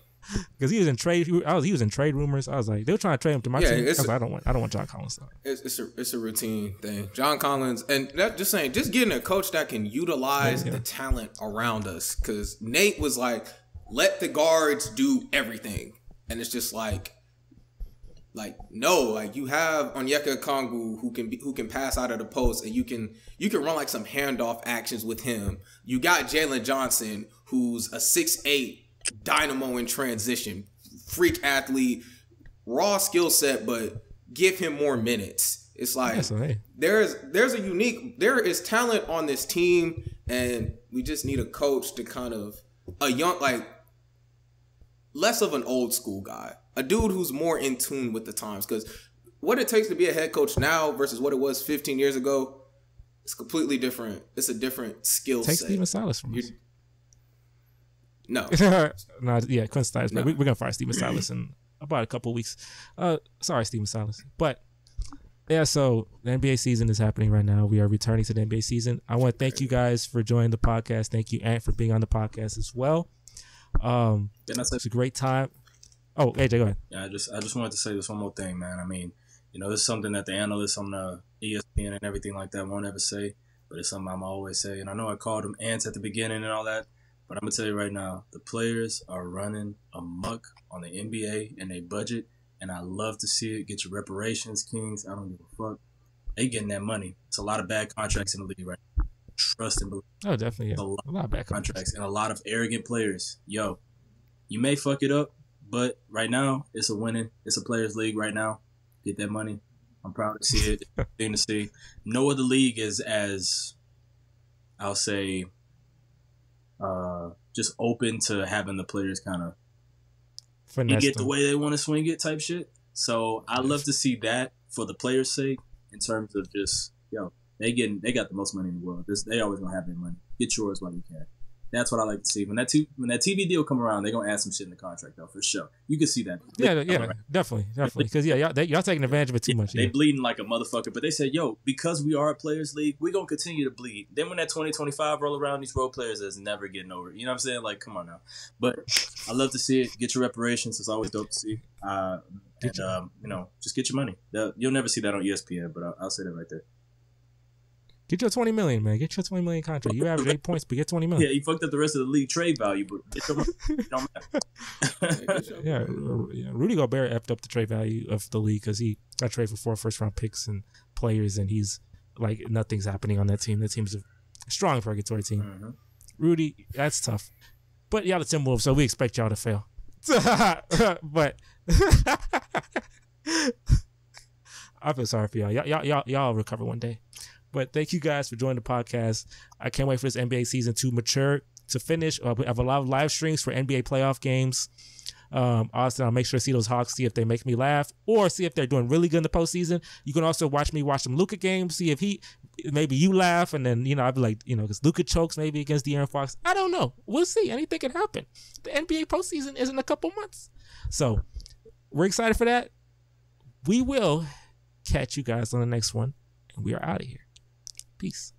Because he was in trade rumors. I was like, they were trying to trade him to my team. I was like, I don't want John Collins.
It's a routine thing. John Collins, and that just getting a coach that can utilize the talent around us. Because Nate was like, let the guards do everything, and it's just like no, like you have Onyeka Okongwu who can pass out of the post, and you can run like some handoff actions with him. You got Jalen Johnson, who's a 6'8" dynamo in transition, freak athlete, raw skill set, but give him more minutes. It's like there is talent on this team, and we just need a coach to kind of less of an old school guy, a dude who's more in tune with the times, because what it takes to be a head coach now versus what it was 15 years ago, it's completely different. It's a different skill set.
Take Steven Silas from us.
No.
Quinn Snyder. No. We're gonna fire Steven Silas in about a couple weeks. Sorry, Steven Silas. But yeah, so the NBA season is happening right now. We are returning to the NBA season. I want to thank you guys for joining the podcast. Thank you, Ant, for being on the podcast as well. It's a great time. Oh, AJ, go ahead.
Yeah, I just wanted to say this one more thing, man. I mean, this is something that the analysts on the ESPN and everything like that won't ever say, but it's something I'm always say. And I know I called them ants at the beginning and all that. But I'm going to tell you right now, the players are running amok on the NBA and their budget, and I love to see it. Get your reparations, Kings. I don't give a fuck. They getting that money. It's a lot of bad contracts in the league right now. Trust and believe.
Oh, definitely. Yeah.
A lot of bad contracts and a lot of arrogant players. Yo, You may fuck it up, but right now it's a winning. It's a players' league right now. Get that money. I'm proud to see it. Thing to see. No other league is as, I'll say, just open to having the players kind of get the way they want to swing it type shit. So I love to see that for the players' sake in terms of just, they got the most money in the world. They always gonna have their money. Get yours while you can. That's what I like to see. When that TV deal come around, they're gonna add some shit in the contract though, for sure. You can see that.
Definitely. Because y'all taking advantage of it too much.
They bleeding like a motherfucker. But they said, because we are a players' league, we're gonna continue to bleed. Then when that 2025 roll around, these role players is never getting over. You know what I'm saying? Like, come on now. But I love to see it. Get your reparations. It's always dope to see. Just get your money. You'll never see that on ESPN, but I'll say that right there.
Get your $20 million, man. Get your $20 million contract. You average 8 points, but get $20 million.
Yeah, you fucked up the rest of the league trade value, but it don't matter.
Rudy Gobert effed up the trade value of the league because he got traded for 4 first-round picks and players, and he's like, nothing's happening on that team. That team's a strong purgatory team. Mm-hmm. Rudy, that's tough. But y'all the Timberwolves, so we expect y'all to fail. But I feel sorry for y'all. Y'all recover one day. But thank you guys for joining the podcast. I can't wait for this NBA season to mature, to finish. We have a lot of live streams for NBA playoff games. Also, I'll make sure to see those Hawks, see if they make me laugh, or see if they're doing really good in the postseason. You can also watch some Luka games, see if maybe you laugh, and then, I'll be like, because Luka chokes maybe against De'Aaron Fox. I don't know. We'll see. Anything can happen. The NBA postseason is in a couple months. So we're excited for that. We will catch you guys on the next one, and we are out of here. Peace.